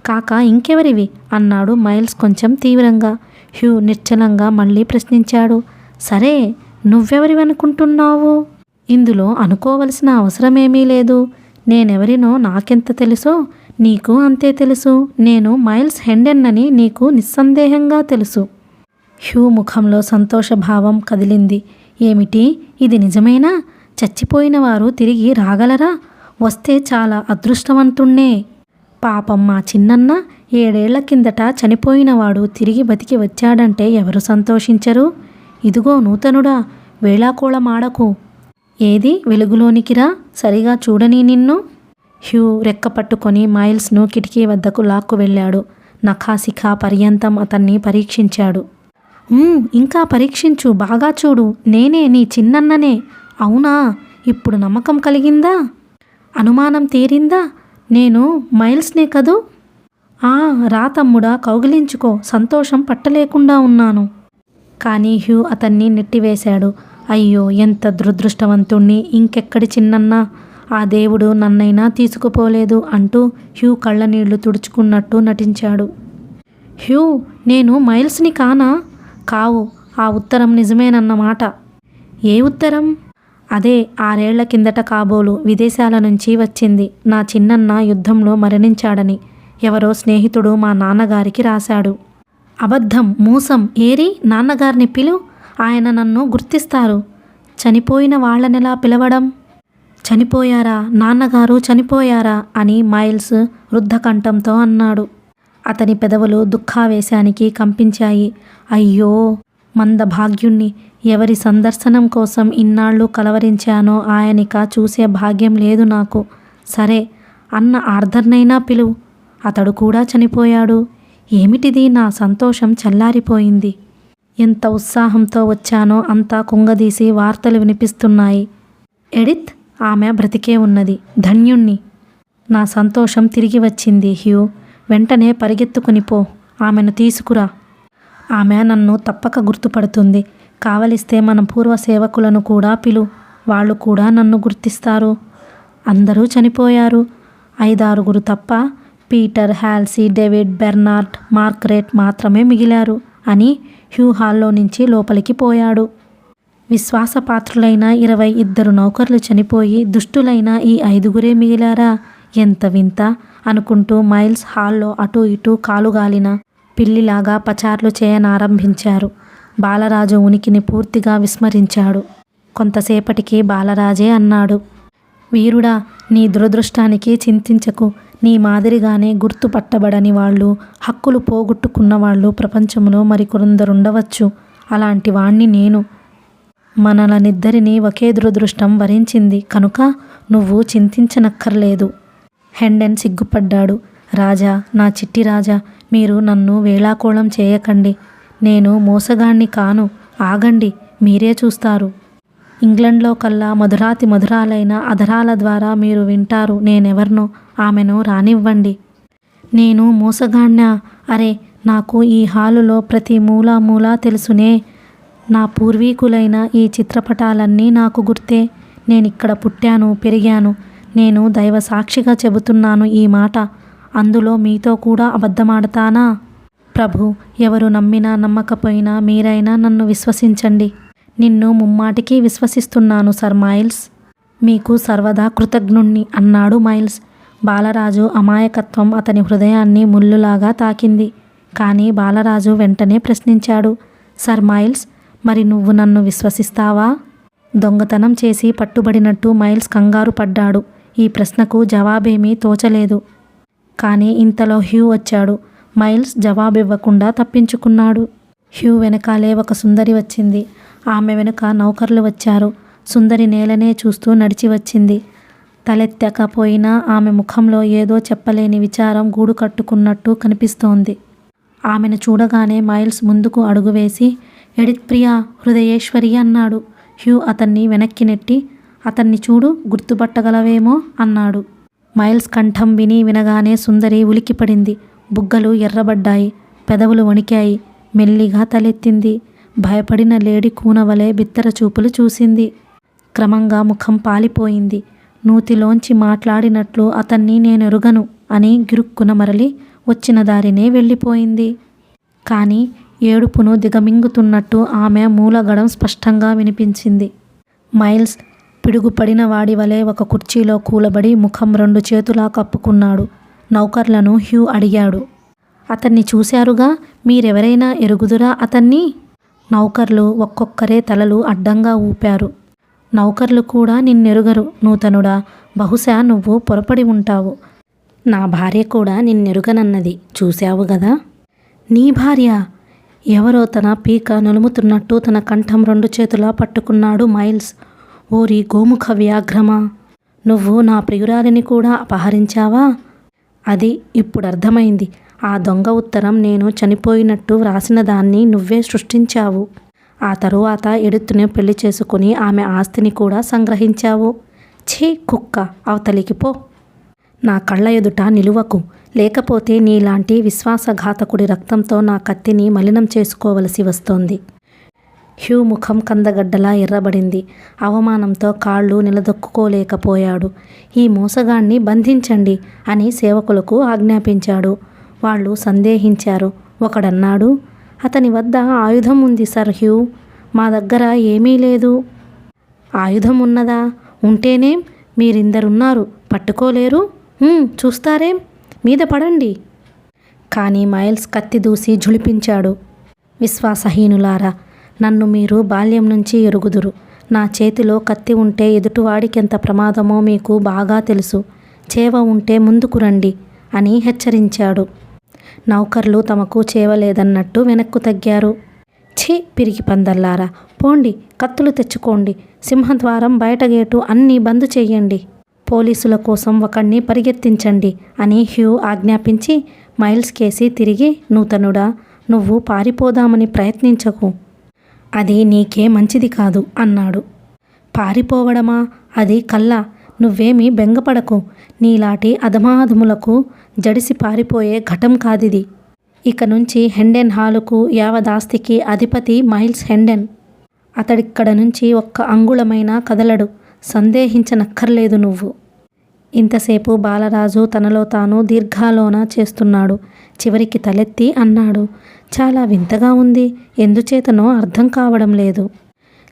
కాక ఇంకెవరివి అన్నాడు మైల్స్ కొంచెం తీవ్రంగా. హ్యూ నిశ్చలంగా మళ్ళీ ప్రశ్నించాడు, సరే, నువ్వెవరివనుకుంటున్నావు? ఇందులో అనుకోవలసిన అవసరమేమీ లేదు. నేనెవరినో నాకెంత తెలుసో నీకు అంతే తెలుసు. నేను మైల్స్ హెండెన్ అని నీకు నిస్సందేహంగా తెలుసు. హ్యూ ముఖంలో సంతోషభావం కదిలింది. ఏమిటి, ఇది నిజమేనా? చచ్చిపోయిన వారు తిరిగి రాగలరా? వస్తే చాలా అదృష్టవంతుణ్ణే. పాపం మా చిన్నన్న 7 ఏళ్ల కిందట చనిపోయినవాడు తిరిగి బతికి వచ్చాడంటే ఎవరు సంతోషించరు? ఇదిగో నూతనుడా, వేళాకోళమాడకు. ఏది వెలుగులోనికిరా, సరిగా చూడని నిన్ను. హ్యూ రెక్కపట్టుకొని మైల్స్ను కిటికీ వద్దకు లాక్కు వెళ్ళాడు. నఖాశిఖ పర్యంతం అతన్ని పరీక్షించాడు. ఇంకా పరీక్షించు, బాగా చూడు. నేనే నీ చిన్నన్ననే. అవునా? ఇప్పుడు నమ్మకం కలిగిందా? అనుమానం తీరిందా? నేను మైల్స్నే కదూ? రా తమ్ముడా, కౌగిలించుకో. సంతోషం పట్టలేకుండా ఉన్నాను. కానీ హ్యూ అతన్ని నెట్టివేశాడు. అయ్యో, ఎంత దురదృష్టవంతుణ్ణి. ఇంకెక్కడి చిన్నన్నా, ఆ దేవుడు నన్నైనా తీసుకుపోలేదు అంటూ హ్యూ కళ్ళనీళ్లు తుడుచుకున్నట్టు నటించాడు. హ్యూ, నేను మైల్స్ని కానా? కావు. ఆ ఉత్తరం నిజమేనన్నమాట. ఏ ఉత్తరం? అదే 6 ఏళ్ల కిందట కాబోలు విదేశాల నుంచి వచ్చింది. నా చిన్నన్న యుద్ధంలో మరణించాడని ఎవరో స్నేహితుడు మా నాన్నగారికి రాశాడు. అబద్ధం, మోసం. ఏరి నాన్నగారిని పిలు. ఆయన నన్ను గుర్తిస్తారు. చనిపోయిన వాళ్ళనెలా పిలవడం? చనిపోయారా? నాన్నగారు చనిపోయారా అని మైల్స్ వృద్ధకంఠంతో అన్నాడు. అతని పెదవులు దుఃఖావేశానికి కంపించాయి. అయ్యో, మందభాగ్యుణ్ణి. ఎవరి సందర్శనం కోసం ఇన్నాళ్ళు కలవరించానో ఆయనిక చూసే భాగ్యం లేదు నాకు. సరే, అన్న ఆర్ధర్నైనా పిలువు. అతడు కూడా చనిపోయాడు. ఏమిటిది? నా సంతోషం చల్లారిపోయింది. ఎంత ఉత్సాహంతో వచ్చానో అంతా కుంగదీసి వార్తలు వినిపిస్తున్నాయి. ఎడిత్, ఆమె బ్రతికే ఉన్నది. ధన్యుణ్ణి. నా సంతోషం తిరిగి వచ్చింది. హ్యూ, వెంటనే పరిగెత్తుకుని పో. ఆమెను తీసుకురా. ఆమె నన్ను తప్పక గుర్తుపడుతుంది. కావలిస్తే మన పూర్వ సేవకులను కూడా పిలు. వాళ్ళు కూడా నన్ను గుర్తిస్తారు. అందరూ చనిపోయారు. 5-6 తప్ప పీటర్, హాల్సీ, డేవిడ్, బెర్నార్డ్, మార్గరెట్ మాత్రమే మిగిలారు అని హ్యూ హాల్లో నుంచి లోపలికి పోయాడు. విశ్వాసపాత్రులైన 22 నౌకర్లు చనిపోయి దుష్టులైన ఈ 5 మిగిలారా? ఎంత వింత అనుకుంటూ మైల్స్ హాల్లో అటూ ఇటూ కాలుగాలిన పిల్లిలాగా పచార్లు చేయనారంభించారు. బాలరాజు ఉనికిని పూర్తిగా విస్మరించాడు. కొంతసేపటికి బాలరాజే అన్నాడు, వీరుడా, నీ దురదృష్టానికి చింతించకు. నీ మాదిరిగానే గుర్తుపట్టబడని వాళ్ళు, హక్కులు పోగొట్టుకున్న వాళ్ళు ప్రపంచంలో మరికొందరుండవచ్చు. అలాంటి వాణ్ణి నేను. మనలనిద్దరినీ ఒకే దురదృష్టం వరించింది కనుక నువ్వు చింతించనక్కర్లేదు. హెండెన్ సిగ్గుపడ్డాడు. రాజా, నా చిట్టి రాజా, మీరు నన్ను వేళాకోళం చేయకండి. నేను మోసగాణ్ణి కాను. ఆగండి, మీరే చూస్తారు. ఇంగ్లండ్లో కల్లా మధురాతి మధురాలైన అధరాల ద్వారా మీరు వింటారు నేనెవర్నో. ఆమెను రానివ్వండి. నేను మోసగాణ్ణా? అరే, నాకు ఈ హాలులో ప్రతి మూలా తెలుసునే. నా పూర్వీకులైన ఈ చిత్రపటాలన్నీ నాకు గుర్తే. నేనిక్కడ పుట్టాను, పెరిగాను. నేను దైవ సాక్షిగా చెబుతున్నాను ఈ మాట. అందులో మీతో కూడా అబద్ధమాడతానా? ప్రభు, ఎవరు నమ్మినా నమ్మకపోయినా మీరైనా నన్ను విశ్వసించండి. నిన్ను ముమ్మాటికి విశ్వసిస్తున్నాను సర్ మైల్స్. మీకు సర్వదా కృతజ్ఞుణ్ణి అన్నాడు మైల్స్. బాలరాజు అమాయకత్వం అతని హృదయాన్ని ముల్లులాగా తాకింది. కానీ బాలరాజు వెంటనే ప్రశ్నించాడు. సర్ మైల్స్, మరి నువ్వు నన్ను విశ్వసిస్తావా? దొంగతనం చేసి పట్టుబడినట్టు మైల్స్ కంగారు పడ్డాడు. ఈ ప్రశ్నకు జవాబేమీ తోచలేదు. కానీ ఇంతలో హ్యూ వచ్చాడు. మైల్స్ జవాబివ్వకుండా తప్పించుకున్నాడు. హ్యూ వెనకాలే ఒక సుందరి వచ్చింది. ఆమె వెనుక నౌకర్లు వచ్చారు. సుందరి నేలనే చూస్తూ నడిచి వచ్చింది. తలెత్తకపోయినా ఆమె ముఖంలో ఏదో చెప్పలేని విచారం గూడు కట్టుకున్నట్టు కనిపిస్తోంది. ఆమెను చూడగానే మైల్స్ ముందుకు అడుగువేసి, ఎడిత్ ప్రియా, హృదయేశ్వరి అన్నాడు. హ్యూ అతన్ని వెనక్కి నెట్టి, అతన్ని చూడు, గుర్తుపట్టగలవేమో అన్నాడు. మైల్స్ కంఠం వినగానే సుందరి ఉలికిపడింది. బుగ్గలు ఎర్రబడ్డాయి, పెదవులు వణికాయి. మెల్లిగా తలెత్తింది. భయపడిన లేడి కూనవలే బిత్తర చూపులు చూసింది. క్రమంగా ముఖం పాలిపోయింది. నూతిలోంచి మాట్లాడినట్లు అతన్ని నేనెరుగను అని గిరుక్కున మరలి వచ్చిన దారినే వెళ్ళిపోయింది. కానీ ఏడుపును దిగమింగుతున్నట్టు ఆమె మూలగడం స్పష్టంగా వినిపించింది. మైల్స్ పిడుగుపడిన వాడివలే ఒక కుర్చీలో కూలబడి ముఖం 2 చేతులా కప్పుకున్నాడు. నౌకర్లను హ్యూ అడిగాడు. అతన్ని చూశారుగా, మీరెవరైనా ఎరుగుదురా అతన్ని? నౌకర్లు ఒక్కొక్కరే తలలు అడ్డంగా ఊపారు. నౌకర్లు కూడా నిన్నెరుగరు నూతనుడా. బహుశా నువ్వు పొరపడి ఉంటావు. నా భార్య కూడా నిన్నెరుగనన్నది. చూశావు గదా? నీ భార్య? ఎవరో తన పీక నులుముతున్నట్టు తన కంఠం 2 చేతులా పట్టుకున్నాడు మైల్స్. ఓరి గోముఖ వ్యాఘ్రమా, నువ్వు నా ప్రియురాలిని కూడా అపహరించావా? అది ఇప్పుడు అర్థమైంది. ఆ దొంగ ఉత్తరం నేను చనిపోయినట్టు వ్రాసిన దాన్ని నువ్వే సృష్టించావు. ఆ తరువాత ఎడుత్తునే పెళ్లి చేసుకుని ఆమె ఆస్తిని కూడా సంగ్రహించావు. ఛీ కుక్క, అవతలికి పో. నా కళ్ళ ఎదుట నిలువకు, లేకపోతే నీలాంటి విశ్వాసఘాతకుడి రక్తంతో నా కత్తిని మలినం చేసుకోవలసి వస్తోంది. హ్యూ ముఖం కందగడ్డలా ఎర్రబడింది. అవమానంతో కాళ్ళు నిలదొక్కుకోలేకపోయాడు. ఈ మోసగాణ్ణి బంధించండి అని సేవకులకు ఆజ్ఞాపించాడు. వాళ్ళు సందేహించారు. ఒకడన్నాడు, అతని వద్ద ఆయుధం ఉంది సర్ హ్యూ. మా దగ్గర ఏమీ లేదు. ఆయుధం ఉన్నదా? ఉంటేనేం, మీరిందరున్నారు, పట్టుకోలేరు? చూస్తారేం, మీద పడండి. కానీ మైల్స్ కత్తి దూసి ఝుళిపించాడు. విశ్వాసహీనులారా, నన్ను మీరు బాల్యం నుంచి ఎరుగుదురు. నా చేతిలో కత్తి ఉంటే ఎదుటివాడికెంత ప్రమాదమో మీకు బాగా తెలుసు. చేవ ఉంటే ముందుకు రండి అని హెచ్చరించాడు. నౌకర్లు తమకు చేవలేదన్నట్టు వెనక్కు తగ్గారు. ఛీ పిరికి పందల్లారా, పోండి, కత్తులు తెచ్చుకోండి. సింహద్వారం, బయట గేటు అన్నీ బంద్ చెయ్యండి. పోలీసుల కోసం ఒకణ్ణి పరిగెత్తించండి అని హ్యూ ఆజ్ఞాపించి మైల్స్ కేసి తిరిగి, నూతనుడా, నువ్వు పారిపోదామని ప్రయత్నించకు. అది నీకే మంచిది కాదు అన్నాడు. పారిపోవడమా? అది కల్లా. నువ్వేమీ బెంగపడకు. నీలాంటి అధమాధములకు జడిసి పారిపోయే ఘటం కాదిది. ఇక నుంచి హెండెన్ హాలుకు యావదాస్తికి అధిపతి మైల్స్ హెండెన్. అతడిక్కడ నుంచి ఒక్క అంగుళమైనా కదలడు. సందేహించనక్కర్లేదు నువ్వు. ఇంతసేపు బాలరాజు తనలో తాను దీర్ఘాలోన చేస్తున్నాడు. చివరికి తలెత్తి అన్నాడు, చాలా వింతగా ఉంది. ఎందుచేతనో అర్థం కావడం లేదు.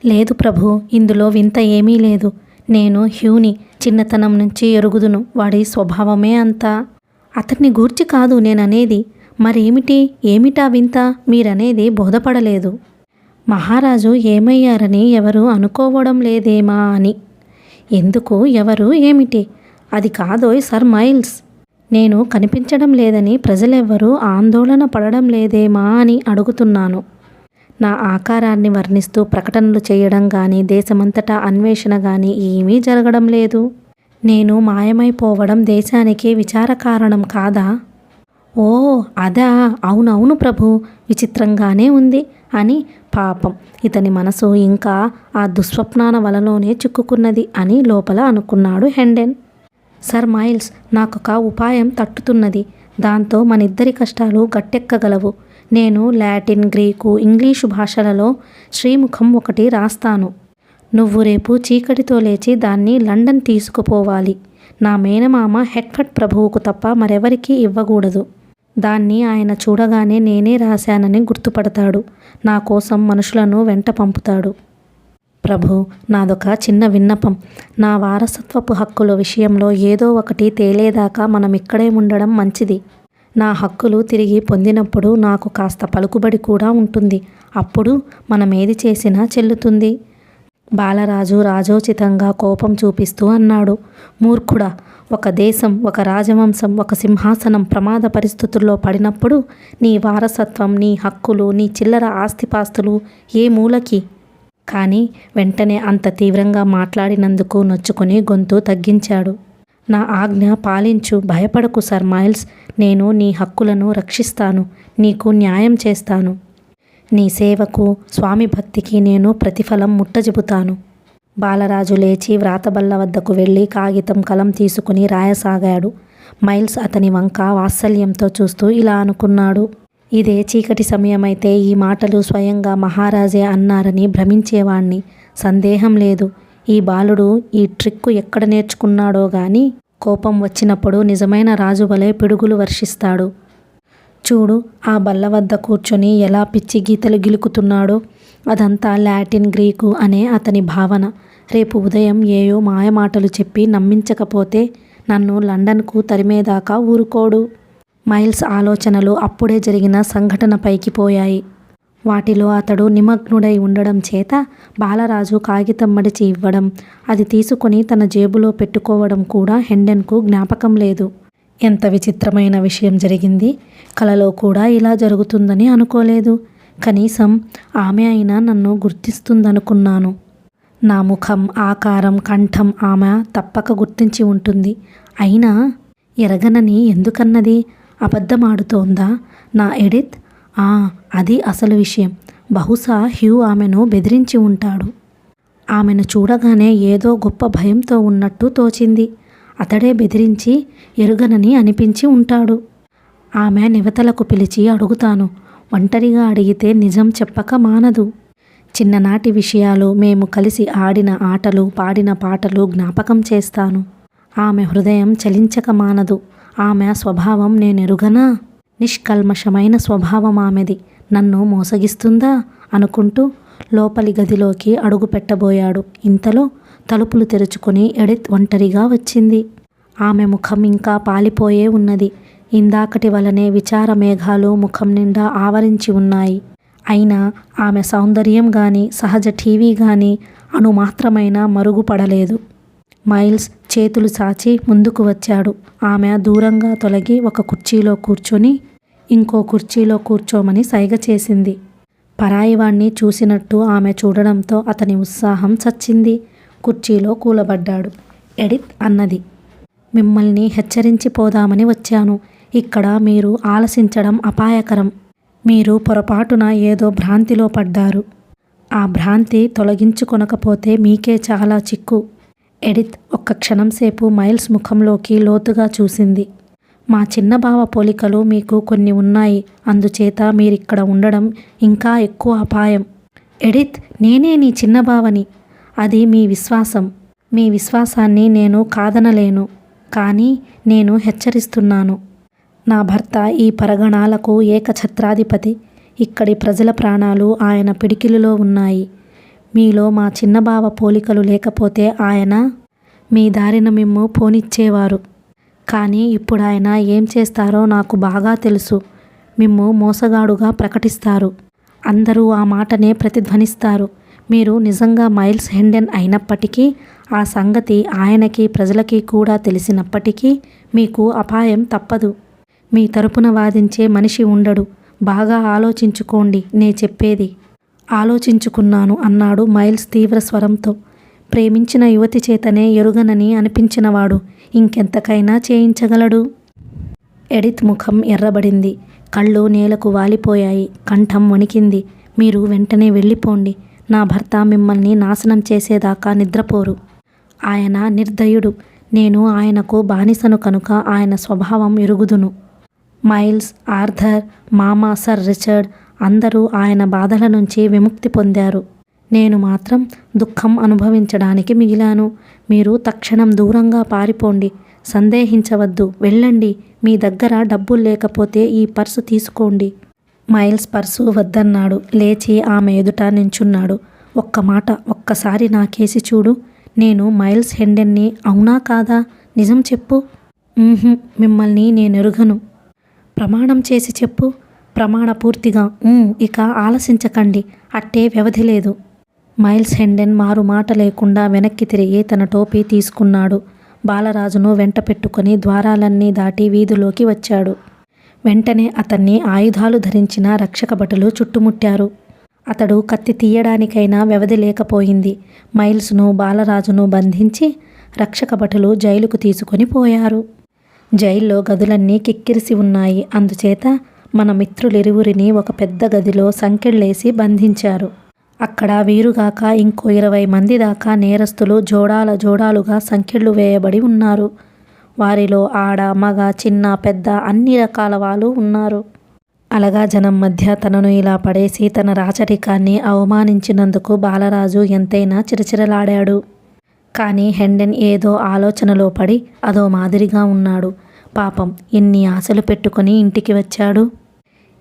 లేదు ప్రభు, ఇందులో వింత ఏమీ లేదు. నేను హ్యూని చిన్నతనం నుంచి ఎరుగుదును. వాడి స్వభావమే అంతా. అతన్ని గూర్చి కాదు నేననేది. మరేమిటి? ఏమిటా వింత? మీరనేది బోధపడలేదు. మహారాజు ఏమయ్యారని ఎవరు అనుకోవడం లేదేమా అని. ఎందుకు, ఎవరు, ఏమిటి? అది కాదోయ్ సర్ మైల్స్. నేను కనిపించడం లేదని ప్రజలెవ్వరూ ఆందోళన పడడం లేదేమా అని అడుగుతున్నాను. నా ఆకారాన్ని వర్ణిస్తూ ప్రకటనలు చేయడం కానీ, దేశమంతటా అన్వేషణ కానీ ఏమీ జరగడం లేదు. నేను మాయమైపోవడం దేశానికి విచారకారణం కాదా? ఓ అదా, అవునవును ప్రభూ, విచిత్రంగానే ఉంది అని. పాపం, ఇతని మనసు ఇంకా ఆ దుస్వప్నాల వలలోనే చిక్కుకున్నది అని లోపల అనుకున్నాడు హెండెన్. సర్ మైల్స్, నాకొక ఉపాయం తట్టుతున్నది. దాంతో మనిద్దరి కష్టాలు గట్టెక్కగలవు. నేను లాటిన్, గ్రీకు, ఇంగ్లీషు భాషలలో శ్రీముఖం ఒకటి రాస్తాను. నువ్వు రేపు చీకటితో లేచి దాన్ని లండన్ తీసుకుపోవాలి. నా మేనమామ హెక్ఫర్డ్ ప్రభువుకు తప్ప మరెవరికీ ఇవ్వకూడదు. దాన్ని ఆయన చూడగానే నేనే రాశానని గుర్తుపడతాడు. నా కోసం మనుషులను వెంట పంపుతాడు. ప్రభు, నాదొక చిన్న విన్నపం. నా వారసత్వపు హక్కుల విషయంలో ఏదో ఒకటి తేలేదాకా మనం ఇక్కడే ఉండడం మంచిది. నా హక్కులు తిరిగి పొందినప్పుడు నాకు కాస్త పలుకుబడి కూడా ఉంటుంది. అప్పుడు మనమేది చేసినా చెల్లుతుంది. బాలరాజు రాజోచితంగా కోపం చూపిస్తూ అన్నాడు. మూర్ఖుడా, ఒక దేశం, ఒక రాజవంశం, ఒక సింహాసనం ప్రమాద పరిస్థితుల్లో పడినప్పుడు నీ వారసత్వం, నీ హక్కులు, నీ చిల్లర ఆస్తిపాస్తులు ఏ మూలకి? కానీ వెంటనే అంత తీవ్రంగా మాట్లాడినందుకు నొచ్చుకొని గొంతు తగ్గించాడు. నా ఆజ్ఞ పాలించు, భయపడకు సర్ మైల్స్. నేను నీ హక్కులను రక్షిస్తాను, నీకు న్యాయం చేస్తాను. నీ సేవకు, స్వామి భక్తికి నేను ప్రతిఫలం ముట్టజెబుతాను. బాలరాజు లేచి వ్రాతబల్ల వద్దకు వెళ్ళి కాగితం, కలం తీసుకుని రాయసాగాడు. మైల్స్ అతని వంక వాత్సల్యంతో చూస్తూ ఇలా అనుకున్నాడు. ఇదే చీకటి సమయమైతే ఈ మాటలు స్వయంగా మహారాజే అన్నారని భ్రమించేవాణ్ణి. సందేహం లేదు, ఈ బాలుడు ఈ ట్రిక్కు ఎక్కడ నేర్చుకున్నాడో గాని కోపం వచ్చినప్పుడు నిజమైన రాజు వలె పిడుగులు వర్షిస్తాడు. చూడు, ఆ బల్ల వద్ద కూర్చొని ఎలా పిచ్చి గీతలు గిలుకుతున్నాడో. అదంతా లాటిన్, గ్రీకు అనే అతని భావన. రేపు ఉదయం ఏయో మాయమాటలు చెప్పి నమ్మించకపోతే నన్ను లండన్కు తరిమేదాకా ఊరుకోడు. మైల్స్ ఆలోచనలు అప్పుడే జరిగిన సంఘటనపైకి పోయాయి. వాటిలో అతడు నిమగ్నుడై ఉండడం చేత బాలరాజు కాగితం మడిచి ఇవ్వడం, అది తీసుకొని తన జేబులో పెట్టుకోవడం కూడా హెండెన్కు జ్ఞాపకం లేదు. ఎంత విచిత్రమైన విషయం జరిగింది. కలలో కూడా ఇలా జరుగుతుందని అనుకోలేదు. కనీసం ఆమె అయినా నన్ను గుర్తిస్తుందనుకున్నాను. నా ముఖం, ఆకారం, కంఠం ఆమె తప్పక గుర్తించి ఉంటుంది. అయినా ఎరగనని ఎందుకన్నది? అబద్ధమాడుతోందా నా ఎడిత్? అది అసలు విషయం. బహుశా హ్యూ ఆమెను బెదిరించి ఉంటాడు. ఆమెను చూడగానే ఏదో గొప్ప భయంతో ఉన్నట్టు తోచింది. అతడే బెదిరించి ఎరుగనని అనిపించి ఉంటాడు. ఆమె నివతలకు పిలిచి అడుగుతాను. ఒంటరిగా అడిగితే నిజం చెప్పక మానదు. చిన్ననాటి విషయాలు, మేము కలిసి ఆడిన ఆటలు, పాడిన పాటలు జ్ఞాపకం చేస్తాను. ఆమె హృదయం చలించక మానదు. ఆమె స్వభావం నేనెరుగనా? నిష్కల్మషమైన స్వభావం ఆమెది. నన్ను మోసగిస్తుందా అనుకుంటూ లోపలి గదిలోకి అడుగు పెట్టబోయాడు. ఇంతలో తలుపులు తెరుచుకొని ఎడిత్ ఒంటరిగా వచ్చింది. ఆమె ముఖం ఇంకా పాలిపోయే ఉన్నది. ఇందాకటి వలనే విచార మేఘాలు ముఖం నిండా ఆవరించి ఉన్నాయి. అయినా ఆమె సౌందర్యం గాని, సహజ ఠీవీ గాని అణుమాత్రమైన మరుగుపడలేదు. మైల్స్ చేతులు చాచి ముందుకు వచ్చాడు. ఆమె దూరంగా తొలగి ఒక కుర్చీలో కూర్చొని ఇంకో కుర్చీలో కూర్చోమని సైగ చేసింది. పరాయివాణ్ణి చూసినట్టు ఆమె చూడడంతో అతని ఉత్సాహం చచ్చింది. కుర్చీలో కూలబడ్డాడు. ఎడిత్ అన్నది, మిమ్మల్ని హెచ్చరించి పోదామని వచ్చాను. ఇక్కడ మీరు ఆలసించడం అపాయకరం. మీరు పొరపాటున ఏదో భ్రాంతిలో పడ్డారు. ఆ భ్రాంతి తొలగించుకొనకపోతే మీకే చాలా చిక్కు. ఎడిత్ ఒక్క క్షణం సేపు మైల్స్ ముఖంలోకి లోతుగా చూసింది. మా చిన్నబావ పోలికలు మీకు కొన్ని ఉన్నాయి. అందుచేత మీరిక్కడ ఉండడం ఇంకా ఎక్కువ అపాయం. ఎడిత్, నేనే నీ చిన్నబావని. అది మీ విశ్వాసం. మీ విశ్వాసాన్ని నేను కాదనలేను. కానీ నేను హెచ్చరిస్తున్నాను. నా భర్త ఈ పరగణాలకు ఏకఛత్రాధిపతి. ఇక్కడి ప్రజల ప్రాణాలు ఆయన పిడికిలిలో ఉన్నాయి. మీలో మా చిన్నబావ పోలికలు లేకపోతే ఆయన మీ దారిన మిమ్ము పోనిచ్చేవారు. కానీ ఇప్పుడు ఆయన ఏం చేస్తారో నాకు బాగా తెలుసు. మిమ్ము మోసగాడుగా ప్రకటిస్తారు. అందరూ ఆ మాటనే ప్రతిధ్వనిస్తారు. మీరు నిజంగా మైల్స్ హెండెన్ అయినప్పటికీ ఆ సంగతి ఆయనకి ప్రజలకి కూడా తెలిసినప్పటికీ మీకు అపాయం తప్పదు. మీ తరపున వాదించే మనిషి ఉండడు. బాగా ఆలోచించుకోండి నే చెప్పేది. ఆలోచించుకున్నాను అన్నాడు మైల్స్ తీవ్ర స్వరంతో. ప్రేమించిన యువతి చేతనే ఎరుగనని అనిపించినవాడు ఇంకెంతకైనా చేయించగలడు. ఎడిత్ ముఖం ఎర్రబడింది. కళ్ళు నేలకు వాలిపోయాయి. కంఠం వణికింది. మీరు వెంటనే వెళ్ళిపోండి. నా భర్త మిమ్మల్ని నాశనం చేసేదాకా నిద్రపోరు. ఆయన నిర్దయుడు. నేను ఆయనకు బానిసను కనుక ఆయన స్వభావం ఎరుగుదును. మైల్స్, ఆర్థర్, మామ సర్ రిచర్డ్ అందరూ ఆయన బాధల నుంచి విముక్తి పొందారు. నేను మాత్రం దుఃఖం అనుభవించడానికి మిగిలాను. మీరు తక్షణం దూరంగా పారిపోండి. సందేహించవద్దు. వెళ్ళండి. మీ దగ్గర డబ్బులు లేకపోతే ఈ పర్సు తీసుకోండి. మైల్స్ పర్సు వద్దన్నాడు. లేచి ఆమె ఎదుట నించున్నాడు. ఒక్క మాట, ఒక్కసారి నా కేసి చూడు. నేను మైల్స్ హెండెన్ని. అవునా కాదా? నిజం చెప్పు. మిమ్మల్ని నేనెరుగను. ప్రమాణం చేసి చెప్పు. ప్రమాణపూర్తిగా. ఇక ఆలసించకండి. అట్టే వ్యవధి లేదు. మైల్స్ హెండెన్ మారు మాట లేకుండా వెనక్కి తిరిగి తన టోపీ తీసుకున్నాడు. బాలరాజును వెంట పెట్టుకుని ద్వారాలన్నీ దాటి వీధిలోకి వచ్చాడు. వెంటనే అతన్ని ఆయుధాలు ధరించిన రక్షక భటులు చుట్టుముట్టారు. అతడు కత్తి తీయడానికైనా వ్యవధి లేకపోయింది. మైల్స్ను, బాలరాజును బంధించి రక్షక భటులు జైలుకు తీసుకొని పోయారు. జైల్లో గదులన్నీ కిక్కిరిసి ఉన్నాయి. అందుచేత మన మిత్రులిరువురిని ఒక పెద్ద గదిలో సంకెళ్ళేసి బంధించారు. అక్కడ వీరుగాక ఇంకో 20 మంది దాకా నేరస్తులు జోడాలుగా సంకెళ్ళు వేయబడి ఉన్నారు. వారిలో ఆడ, మగ, చిన్న, పెద్ద అన్ని రకాల వాళ్ళు ఉన్నారు. అలగా జనం మధ్య తనను ఇలా పడేసి తన రాచరికాన్ని అవమానించినందుకు బాలరాజు ఎంతైనా చిరచిరలాడాడు. కానీ హెండెన్ ఏదో ఆలోచనలో పడి అదో మాదిరిగా ఉన్నాడు. పాపం, ఎన్ని ఆశలు పెట్టుకొని ఇంటికి వచ్చాడు.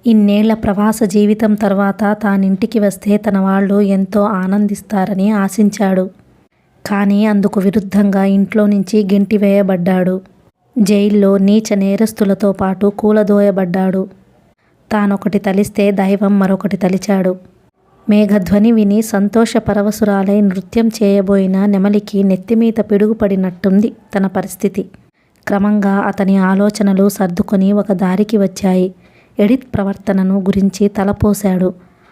ఇన్నేళ్ల ప్రవాస జీవితం తర్వాత తానింటికి వస్తే తన వాళ్ళు ఎంతో ఆనందిస్తారని ఆశించాడు. కానీ అందుకు విరుద్ధంగా ఇంట్లో నుంచి గెంటివేయబడ్డాడు. జైల్లో నీచ నేరస్తులతో పాటు కూలదోయబడ్డాడు. తానొకటి తలిస్తే దైవం మరొకటి తలిచాడు. మేఘధ్వని విని సంతోష పరవశురాలై నృత్యం చేయబోయిన నెమలికి నెత్తిమీద పిడుగుపడినట్టుంది తన పరిస్థితి. క్రమంగా అతని ఆలోచనలు సర్దుకొని ఒక దారికి వచ్చాయి. ఎడిత్ ప్రవర్తనను గురించి తలపోశాడు.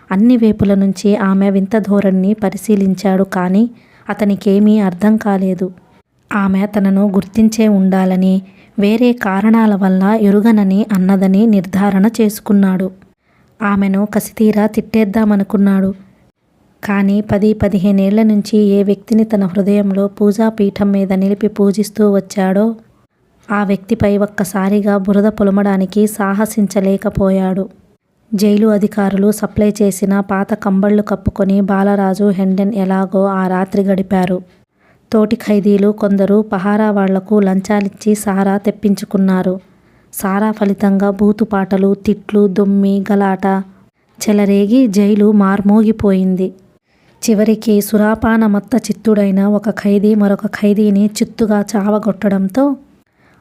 అన్ని వైపుల నుంచి ఆమె వింత ధోరణిని పరిశీలించాడు. కానీ అతనికేమీ అర్థం కాలేదు. ఆమె తనను గుర్తించే ఉండాలని, వేరే కారణాల వల్ల ఎరుగనని అన్నదని నిర్ధారణ చేసుకున్నాడు. ఆమెను కసితీరా తిట్టేద్దామనుకున్నాడు. కానీ 10-15 ఏళ్ల నుంచి ఏ వ్యక్తిని తన హృదయంలో పూజాపీఠం మీద నిలిపి పూజిస్తూ వచ్చాడో ఆ వ్యక్తిపై ఒక్కసారిగా బురద పొలమడానికి సాహసించలేకపోయాడు. జైలు అధికారులు సప్లై చేసిన పాత కంబళ్ళు కప్పుకొని బాలరాజు, హెండెన్ ఎలాగో ఆ రాత్రి గడిపారు. తోటి ఖైదీలు కొందరు పహారా వాళ్లకు లంచాలిచ్చి సారా తెప్పించుకున్నారు. సారా ఫలితంగా బూతుపాటలు, తిట్లు, దొమ్మి, గలాట చెలరేగి జైలు మార్మోగిపోయింది. చివరికి సురాపాన మత్త చిత్తుడైన ఒక ఖైదీ మరొక ఖైదీని చిత్తుగా చావగొట్టడంతో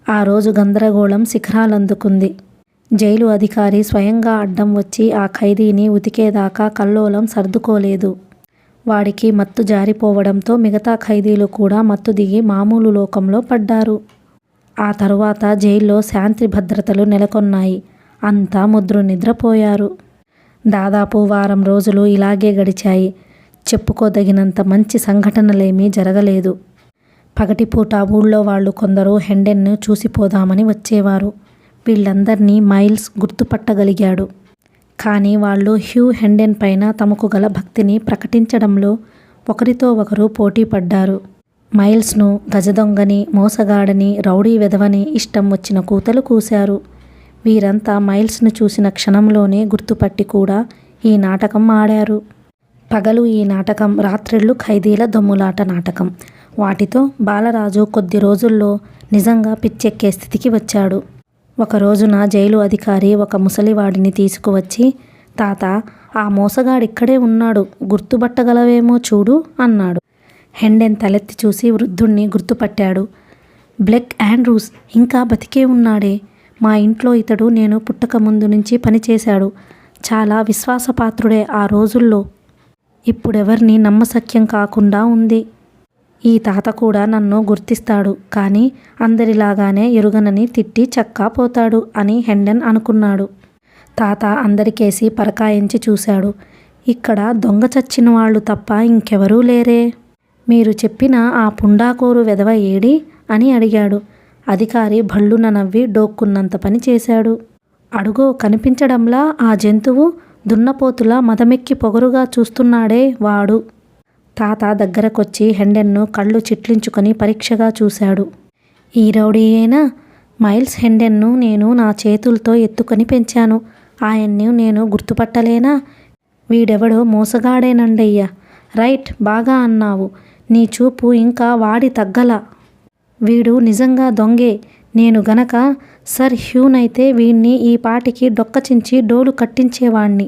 ఆ రోజు గందరగోళం శిఖరాలందుకుంది. జైలు అధికారి స్వయంగా అడ్డం వచ్చి ఆ ఖైదీని ఉతికేదాకా కల్లోలం సర్దుకోలేదు. వాడికి మత్తు జారిపోవడంతో మిగతా ఖైదీలు కూడా మత్తు దిగి మామూలు లోకంలో పడ్డారు. ఆ తరువాత జైల్లో శాంతి భద్రతలు నెలకొన్నాయి. అంతా ముద్రు నిద్రపోయారు. దాదాపు వారం రోజులు ఇలాగే గడిచాయి. చెప్పుకోదగినంత మంచి సంఘటనలేమీ జరగలేదు. పగటిపూట ఊళ్ళో వాళ్ళు కొందరు హెండెన్ను చూసిపోదామని వచ్చేవారు. వీళ్ళందర్నీ మైల్స్ గుర్తుపట్టగలిగాడు. కానీ వాళ్ళు హ్యూ హెండెన్ పైన తమకు గల భక్తిని ప్రకటించడంలో ఒకరితో ఒకరు పోటీ పడ్డారు. మైల్స్ను గజదొంగని, మోసగాడని, రౌడీ వెధవని ఇష్టం వచ్చిన కూతలు కూశారు. వీరంతా మైల్స్ను చూసిన క్షణంలోనే గుర్తుపట్టి కూడా ఈ నాటకం ఆడారు. పగలు ఈ నాటకం, రాత్రిళ్ళు ఖైదీల దొమ్ములాట నాటకం. వాటితో బాలరాజు కొద్ది రోజుల్లో నిజంగా పిచ్చెక్కే స్థితికి వచ్చాడు. ఒక రోజున జైలు అధికారి ఒక ముసలివాడిని తీసుకువచ్చి, తాత, ఆ మోసగాడిక్కడే ఉన్నాడు, గుర్తుపట్టగలవేమో చూడు అన్నాడు. హెండెన్ తలెత్తి చూసి వృద్ధుణ్ణి గుర్తుపట్టాడు. బ్లెక్ ఆండ్రూస్ ఇంకా బతికే ఉన్నాడే. మా ఇంట్లో ఇతడు నేను పుట్టక ముందు నుంచి పనిచేశాడు. చాలా విశ్వాసపాత్రుడే ఆ రోజుల్లో. ఇప్పుడెవర్ని నమ్మశక్యం కాకుండా ఉంది. ఈ తాత కూడా నన్ను గుర్తిస్తాడు, కానీ అందరిలాగానే ఎరుగనని తిట్టి చక్కా పోతాడు అని హెండెన్ అనుకున్నాడు. తాత అందరికేసి పరకాయించి చూశాడు. ఇక్కడ దొంగ చచ్చిన వాళ్ళు తప్ప ఇంకెవరూ లేరే. మీరు చెప్పిన ఆ పుండాకోరు వెధవ ఏడి అని అడిగాడు. అధికారి భళ్ళున నవ్వి డోక్కున్నంత పని చేశాడు. అడుగో కనిపించడంలా ఆ జంతువు దున్నపోతులా మదమెక్కి పొగరుగా చూస్తున్నాడే వాడు. తాత దగ్గరకొచ్చి హెండెన్ను కళ్ళు చిట్లించుకొని పరీక్షగా చూశాడు. ఈ రౌడీయేనా? మైల్స్ హెండెన్ను నేను నా చేతులతో ఎత్తుకొని పెంచాను. ఆయన్ను నేను గుర్తుపట్టలేనా? వీడెవడో మోసగాడేనండయ్యా. రైట్, బాగా అన్నావు. నీ చూపు ఇంకా వాడి తగ్గల. వీడు నిజంగా దొంగే. నేను గనక సర్ హ్యూనైతే వీణ్ణి ఈ పాటికి డొక్కచించి డోలు కట్టించేవాణ్ణి.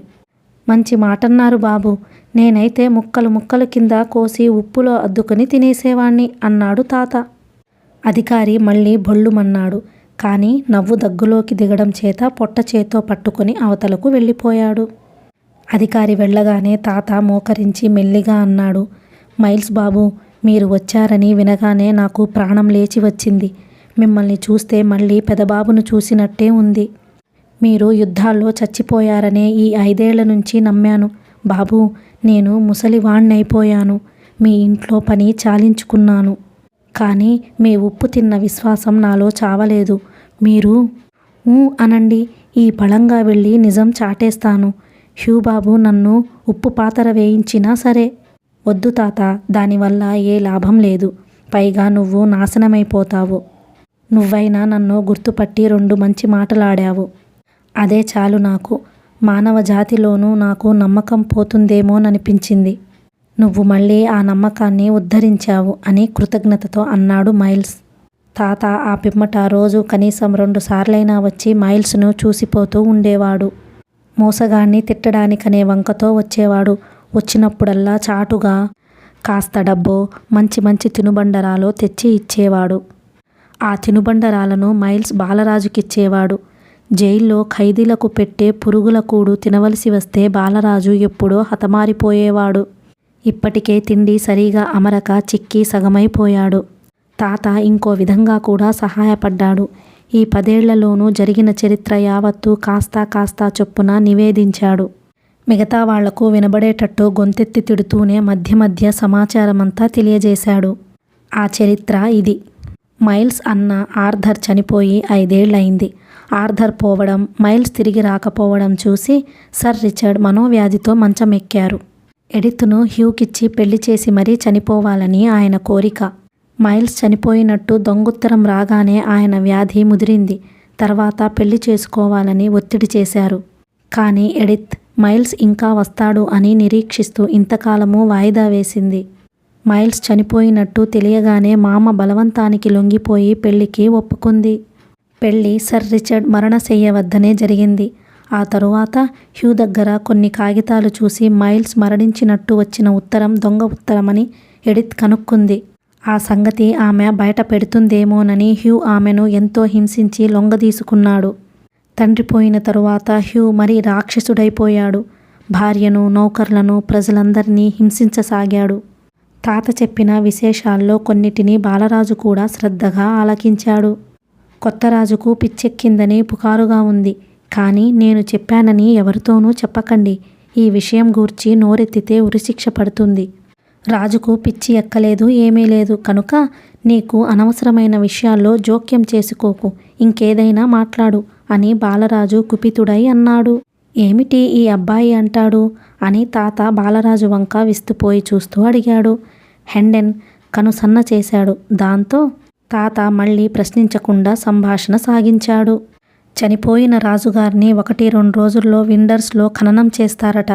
మంచి మాటన్నారు బాబు. నేనైతే ముక్కలు ముక్కలు కింద కోసి ఉప్పులో అద్దుకొని తినేసేవాణ్ణి అన్నాడు తాత. అధికారి మళ్ళీ భొళ్ళుమన్నాడు. కానీ నవ్వు దగ్గులోకి దిగడం చేత పొట్ట చేతో పట్టుకొని అవతలకు వెళ్ళిపోయాడు. అధికారి వెళ్ళగానే తాత మోకరించి మెల్లిగా అన్నాడు. మైల్స్ బాబు, మీరు వచ్చారని వినగానే నాకు ప్రాణం లేచి వచ్చింది. మిమ్మల్ని చూస్తే మళ్ళీ పెదబాబును చూసినట్టే ఉంది. మీరు యుద్ధాల్లో చచ్చిపోయారనే ఈ 5 ఏళ్ల నుంచి నమ్మాను. బాబూ, నేను ముసలివాణ్ణైపోయాను. మీ ఇంట్లో పని చాలించుకున్నాను. కానీ మీ ఉప్పు తిన్న విశ్వాసం నాలో చావలేదు. మీరు అనండి, ఈ బలంగా వెళ్ళి నిజం చాటేస్తాను. హ్యూ బాబు నన్ను ఉప్పు పాతర వేయించినా సరే. వద్దు తాత, దానివల్ల ఏ లాభం లేదు. పైగా నువ్వు నాశనమైపోతావు. నువ్వైనా నన్ను గుర్తుపట్టి 2 మంచి మాటలాడావు. అదే చాలు నాకు. మానవ జాతిలోనూ నాకు నమ్మకం పోతుందేమోననిపించింది. నువ్వు మళ్ళీ ఆ నమ్మకాన్ని ఉద్ధరించావు అని కృతజ్ఞతతో అన్నాడు మైల్స్. తాత ఆ పిమ్మట రోజు కనీసం 2 సార్లైనా వచ్చి మైల్స్ను చూసిపోతూ ఉండేవాడు. మోసగాన్ని తిట్టడానికనే వంకతో వచ్చేవాడు. వచ్చినప్పుడల్లా చాటుగా కాస్త డబ్బో మంచి మంచి తినుబండరాలో తెచ్చి ఇచ్చేవాడు. ఆ తినుబండరాలను మైల్స్ బాలరాజుకిచ్చేవాడు. జైల్లో ఖైదీలకు పెట్టే పురుగుల కూడు తినవలసి వస్తే బాలరాజు ఎప్పుడో హతమారిపోయేవాడు. ఇప్పటికే తిండి సరిగా అమరక చిక్కి సగమైపోయాడు. తాత ఇంకో విధంగా కూడా సహాయపడ్డాడు. ఈ 10 ఏళ్లలోనూ జరిగిన చరిత్ర యావత్తూ కాస్తా చొప్పున నివేదించాడు. మిగతా వాళ్లకు వినబడేటట్టు గొంతెత్తి తిడుతూనే మధ్య మధ్య సమాచారమంతా తెలియజేశాడు. ఆ చరిత్ర ఇది. మైల్స్ అన్న ఆర్థర్ చనిపోయి 5 ఏళ్లయింది. ఆర్థర్ పోవడం, మైల్స్ తిరిగి రాకపోవడం చూసి సర్ రిచర్డ్ మనోవ్యాధితో మంచమెక్కారు. ఎడిత్ను హ్యూకిచ్చి పెళ్లి చేసి మరీ చనిపోవాలని ఆయన కోరిక. మైల్స్ చనిపోయినట్టు దొంగుత్తరం రాగానే ఆయన వ్యాధి ముదిరింది. తర్వాత పెళ్లి చేసుకోవాలని ఒత్తిడి చేశారు. కానీ ఎడిత్ మైల్స్ ఇంకా వస్తాడు అని నిరీక్షిస్తూ ఇంతకాలము వాయిదా వేసింది. మైల్స్ చనిపోయినట్టు తెలియగానే మామ బలవంతానికి లొంగిపోయి పెళ్లికి ఒప్పుకుంది. పెళ్లి సర్ రిచర్డ్ మరణశయ్య వద్దనే జరిగింది. ఆ తరువాత హ్యూ దగ్గర కొన్ని కాగితాలు చూసి మైల్స్ మరణించినట్టు వచ్చిన ఉత్తరం దొంగ ఉత్తరమని ఎడిత్ కనుక్కుంది. ఆ సంగతి ఆమె బయట పెడుతుందేమోనని హ్యూ ఆమెను ఎంతో హింసించి లొంగదీసుకున్నాడు. తండ్రి పోయిన తరువాత హ్యూ మరీ రాక్షసుడైపోయాడు. భార్యను, నౌకర్లను, ప్రజలందరినీ హింసించసాగాడు. తాత చెప్పిన విశేషాల్లో కొన్నిటిని బాలరాజు కూడా శ్రద్ధగా ఆలకించాడు. కొత్త రాజుకు పిచ్చెక్కిందని పుకారుగా ఉంది. కానీ నేను చెప్పానని ఎవరితోనూ చెప్పకండి. ఈ విషయం గూర్చి నోరెత్తితే ఉరిశిక్ష పడుతుంది. రాజుకు పిచ్చి ఎక్కలేదు, ఏమీ లేదు. కనుక నీకు అనవసరమైన విషయాల్లో జోక్యం చేసుకోకు. ఇంకేదైనా మాట్లాడు అని బాలరాజు కుపితుడై అన్నాడు. ఏమిటి ఈ అబ్బాయి అంటాడు అని తాత బాలరాజు వంక విస్తుపోయి చూస్తూ అడిగాడు. హెండెన్ కనుసన్న చేశాడు. దాంతో తాత మళ్ళీ ప్రశ్నించకుండా సంభాషణ సాగించాడు. చనిపోయిన రాజుగారిని 1-2 రోజుల్లో విండర్స్లో ఖననం చేస్తారట.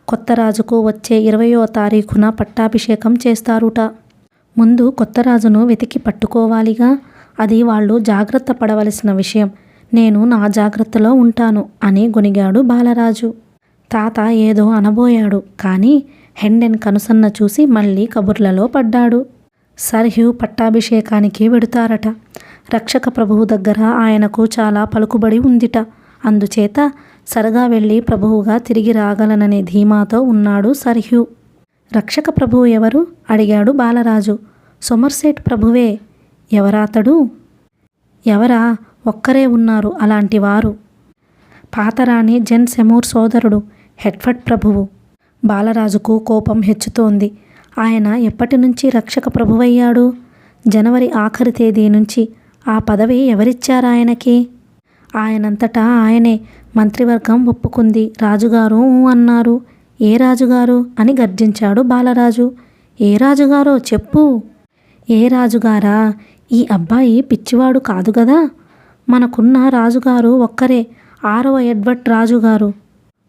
కొత్త రాజుకు వచ్చే 20వ తారీఖున పట్టాభిషేకం చేస్తారుట. ముందు కొత్త రాజును వెతికి పట్టుకోవాలిగా. అది వాళ్ళు జాగ్రత్త పడవలసిన విషయం. నేను నా జాగ్రత్తలో ఉంటాను అని గొనిగాడు బాలరాజు. తాత ఏదో అనబోయాడు. కానీ హెండెన్ కనుసన్న చూసి మళ్ళీ కబుర్లలో పడ్డాడు. సర్ హ్యూ పట్టాభిషేకానికి వెడుతారట. రక్షక ప్రభువు దగ్గర ఆయనకు చాలా పలుకుబడి ఉందిట. అందుచేత సరగా వెళ్ళి ప్రభువుగా తిరిగి రాగలననే ధీమాతో ఉన్నాడు సర్ హ్యూ. రక్షక ప్రభువు ఎవరు? అడిగాడు బాలరాజు. సొమర్సెట్ ప్రభువే. ఎవరాతడు? ఎవరా? ఒక్కరే ఉన్నారు అలాంటి వారు. పాతరాణి జెన్ సెమూర్ సోదరుడు హెడ్ఫర్డ్ ప్రభువు. బాలరాజుకు కోపం హెచ్చుతోంది. ఆయన ఎప్పటినుంచి రక్షక ప్రభువయ్యాడు? జనవరి ఆఖరి తేదీ నుంచి. ఆ పదవి ఎవరిచ్చారాయనకి? ఆయనంతటా ఆయనే. మంత్రివర్గం ఒప్పుకుంది. రాజుగారు అన్నారు. ఏ రాజుగారు అని గర్జించాడు బాలరాజు. ఏ రాజుగారో చెప్పు. ఏ రాజుగారా? ఈ అబ్బాయి పిచ్చివాడు కాదు గదా. మనకున్న రాజుగారు ఒక్కరే, 6వ ఎడ్వర్డ్ రాజుగారు.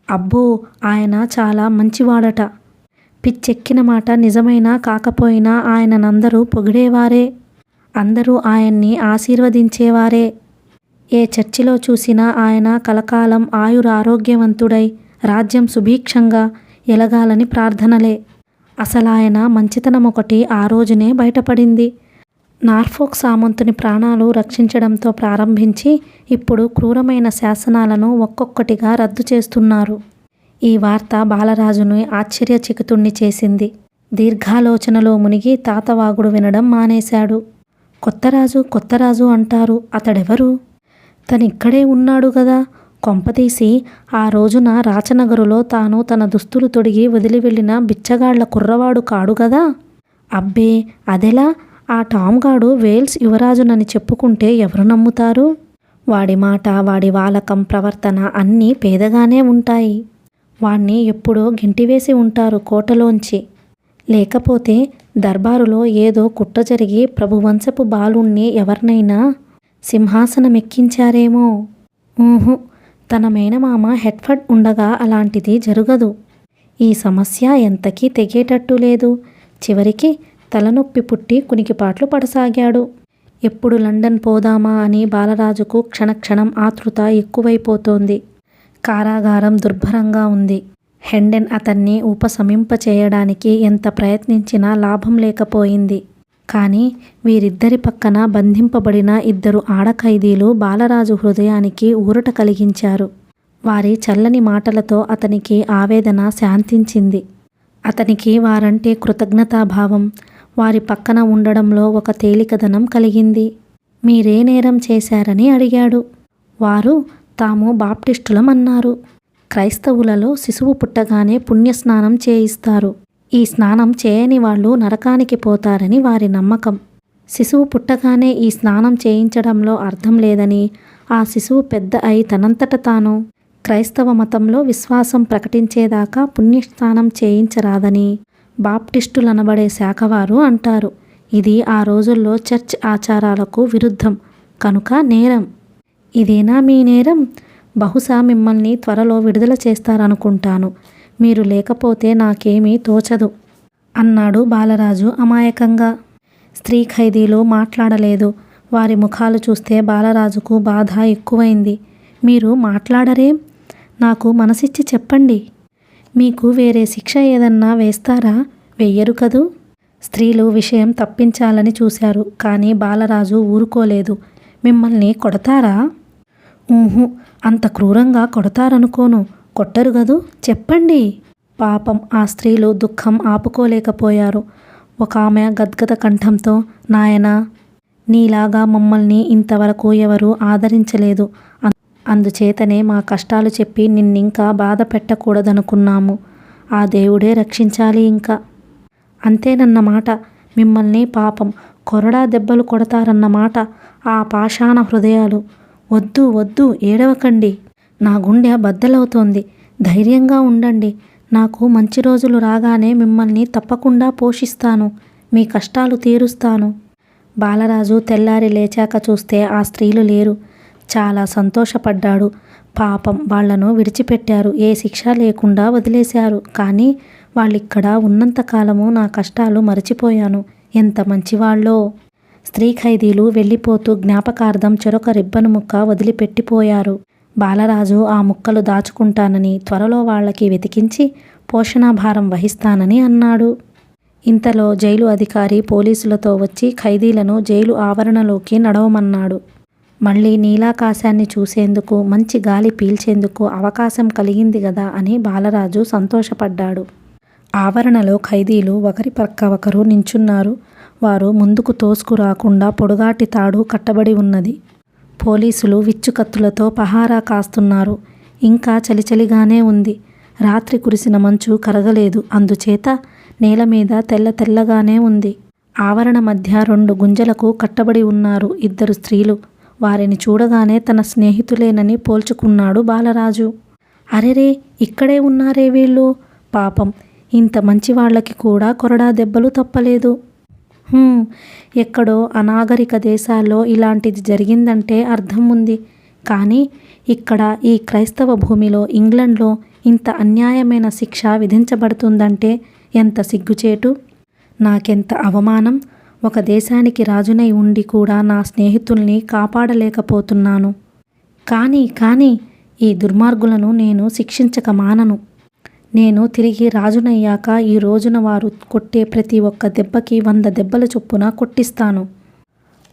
అబ్బో, ఆయన చాలా మంచివాడట. పిచ్చెక్కిన మాట నిజమైనా కాకపోయినా ఆయననందరూ పొగిడేవారే. అందరూ ఆయన్ని ఆశీర్వదించేవారే. ఏ చర్చిలో చూసినా ఆయన కలకాలం ఆయురారోగ్యవంతుడై రాజ్యం సుభిక్షంగా ఎలగాలని ప్రార్థనలే. అసలాయన మంచితనం ఒకటి ఆ రోజునే బయటపడింది. నార్ఫోక్ సామంతుని ప్రాణాలు రక్షించడంతో ప్రారంభించి ఇప్పుడు క్రూరమైన శాసనాలను ఒక్కొక్కటిగా రద్దు చేస్తున్నారు. ఈ వార్త బాలరాజును ఆశ్చర్యచకితుణ్ణి చేసింది. దీర్ఘాలోచనలో మునిగి తాతవాగుడు వినడం మానేశాడు. కొత్తరాజు అంటారు. అతడెవరు? తనిక్కడే ఉన్నాడు గదా. కొంపతీసి ఆ రోజున రాచనగరులో తాను తన దుస్తులు తొడిగి వదిలి వెళ్ళిన బిచ్చగాళ్ల కుర్రవాడు కాడు గదా. అబ్బే, అదెలా? ఆ టామ్గాడు వేల్స్ యువరాజునని చెప్పుకుంటే ఎవరు నమ్ముతారు? వాడి మాట, వాడి వాలకం, ప్రవర్తన అన్నీ పేదగానే ఉంటాయి. వాణ్ణి ఎప్పుడో గెంటివేసి ఉంటారు కోటలోంచి. లేకపోతే దర్బారులో ఏదో కుట్ర జరిగి ప్రభువంశపు బాలుణ్ణి ఎవరినైనా సింహాసనమెక్కించారేమో. ఊహు, తన మేనమామ హెడ్ఫర్డ్ ఉండగా అలాంటిది జరగదు. ఈ సమస్య ఎంతకీ తెగేటట్టు లేదు. చివరికి తలనొప్పి పుట్టి కునికిపాట్లు పడసాగాడు. ఎప్పుడు లండన్ పోదామా అని బాలరాజుకు క్షణక్షణం ఆతృత ఎక్కువైపోతోంది. కారాగారం దుర్భరంగా ఉంది. హెండెన్ అతన్ని ఉపశమింపచేయడానికి ఎంత ప్రయత్నించినా లాభం లేకపోయింది. కానీ వీరిద్దరి పక్కన బంధింపబడిన 2 ఆడఖైదీలు బాలరాజు హృదయానికి ఊరట కలిగించారు. వారి చల్లని మాటలతో అతనికి ఆవేదన శాంతించింది. అతనికి వారంటే కృతజ్ఞతాభావం, వారి పక్కన ఉండడంలో ఒక తేలికదనం కలిగింది. మీరే నేరం చేశారని అడిగాడు. వారు తాము బాప్టిస్టులం అన్నారు. క్రైస్తవులలో శిశువు పుట్టగానే పుణ్యస్నానం చేయిస్తారు. ఈ స్నానం చేయని వాళ్ళు నరకానికి పోతారని వారి నమ్మకం. శిశువు పుట్టగానే ఈ స్నానం చేయించడంలో అర్థం లేదని, ఆ శిశువు పెద్ద అయి తనంతట తాను క్రైస్తవ మతంలో విశ్వాసం ప్రకటించేదాకా పుణ్యస్నానం చేయించరాదని బాప్టిస్టులనబడే శాఖవారు అంటారు. ఇది ఆ రోజుల్లో చర్చ్ ఆచారాలకు విరుద్ధం కనుక నేరం. ఇదేనా మీ నేరం? బహుశా మిమ్మల్ని త్వరలో విడుదల చేస్తారనుకుంటాను. మీరు లేకపోతే నాకేమీ తోచదు అన్నాడు బాలరాజు అమాయకంగా. స్త్రీ ఖైదీలు మాట్లాడలేదు. వారి ముఖాలు చూస్తే బాలరాజుకు బాధ ఎక్కువైంది. మీరు మాట్లాడరేం? నాకు మనసిచ్చి చెప్పండి. మీకు వేరే శిక్ష ఏదన్నా వేస్తారా? వెయ్యరు కదూ. స్త్రీలు విషయం తప్పించాలని చూశారు. కానీ బాలరాజు ఊరుకోలేదు. మిమ్మల్ని కొడతారా? ఊహు, అంత క్రూరంగా కొడతారనుకోను. కొట్టరు గదూ, చెప్పండి. పాపం ఆ స్త్రీలు దుఃఖం ఆపుకోలేకపోయారు. ఒక ఆమె గద్గద కంఠంతో, నాయనా, నీలాగా మమ్మల్ని ఇంతవరకు ఎవరూ ఆదరించలేదు. అందుచేతనే మా కష్టాలు చెప్పి నిన్నింకా బాధ పెట్టకూడదనుకున్నాము. ఆ దేవుడే రక్షించాలి ఇంకా. అంతేనన్నమాట. మిమ్మల్ని పాపం కొరడా దెబ్బలు కొడతారన్నమాట ఆ పాషాణ హృదయాలు. వద్దు వద్దు, ఏడవకండి. నా గుండె బద్దలవుతోంది. ధైర్యంగా ఉండండి. నాకు మంచి రోజులు రాగానే మిమ్మల్ని తప్పకుండా పోషిస్తాను. మీ కష్టాలు తీరుస్తాను. బాలరాజు తెల్లారి లేచాక చూస్తే ఆ స్త్రీలు లేరు. చాలా సంతోషపడ్డాడు. పాపం, వాళ్లను విడిచిపెట్టారు. ఏ శిక్ష లేకుండా వదిలేశారు. కానీ వాళ్ళిక్కడ ఉన్నంతకాలము నా కష్టాలు మరచిపోయాను. ఎంత మంచివాళ్ళో. స్త్రీ ఖైదీలు వెళ్ళిపోతూ జ్ఞాపకార్థం చెరొక రిబ్బను ముక్క వదిలిపెట్టిపోయారు. బాలరాజు ఆ ముక్కలు దాచుకుంటానని, త్వరలో వాళ్ళకి వెతికించి పోషణాభారం వహిస్తానని అన్నాడు. ఇంతలో జైలు అధికారి పోలీసులతో వచ్చి ఖైదీలను జైలు ఆవరణలోకి నడవమన్నాడు. మళ్ళీ నీలాకాశాన్ని చూసేందుకు, మంచి గాలి పీల్చేందుకు అవకాశం కలిగింది గదా అని బాలరాజు సంతోషపడ్డాడు. ఆవరణలో ఖైదీలు ఒకరి పక్క ఒకరు నించున్నారు. వారు ముందుకు తోసుకురాకుండా పొడుగాటి తాడు కట్టబడి ఉన్నది. పోలీసులు విచ్చుకత్తులతో పహారా కాస్తున్నారు. ఇంకా చలిచలిగానే ఉంది. రాత్రి కురిసిన మంచు కరగలేదు. అందుచేత నేలమీద తెల్ల తెల్లగానే ఉంది. ఆవరణ మధ్య 2 గుంజలకు కట్టబడి ఉన్నారు 2 స్త్రీలు. వారిని చూడగానే తన స్నేహితులేనని పోల్చుకున్నాడు బాలరాజు. అరెరే, ఇక్కడే ఉన్నారే వీళ్ళు! పాపం, ఇంత మంచివాళ్లకి కూడా కొరడా దెబ్బలు తప్పలేదు. ఎక్కడో అనాగరిక దేశాల్లో ఇలాంటిది జరిగిందంటే అర్థం ఉంది. కానీ ఇక్కడ ఈ క్రైస్తవ భూమిలో, ఇంగ్లండ్లో ఇంత అన్యాయమైన శిక్ష విధించబడుతుందంటే ఎంత సిగ్గుచేటు! నాకెంత అవమానం! ఒక దేశానికి రాజునై ఉండి కూడా నా స్నేహితుల్ని కాపాడలేకపోతున్నాను. కానీ ఈ దుర్మార్గులను నేను శిక్షించక మానను. నేను తిరిగి రాజునయ్యాక ఈ రోజున వారు కొట్టే ప్రతి ఒక్క దెబ్బకి 100 దెబ్బల చొప్పున కొట్టిస్తాను.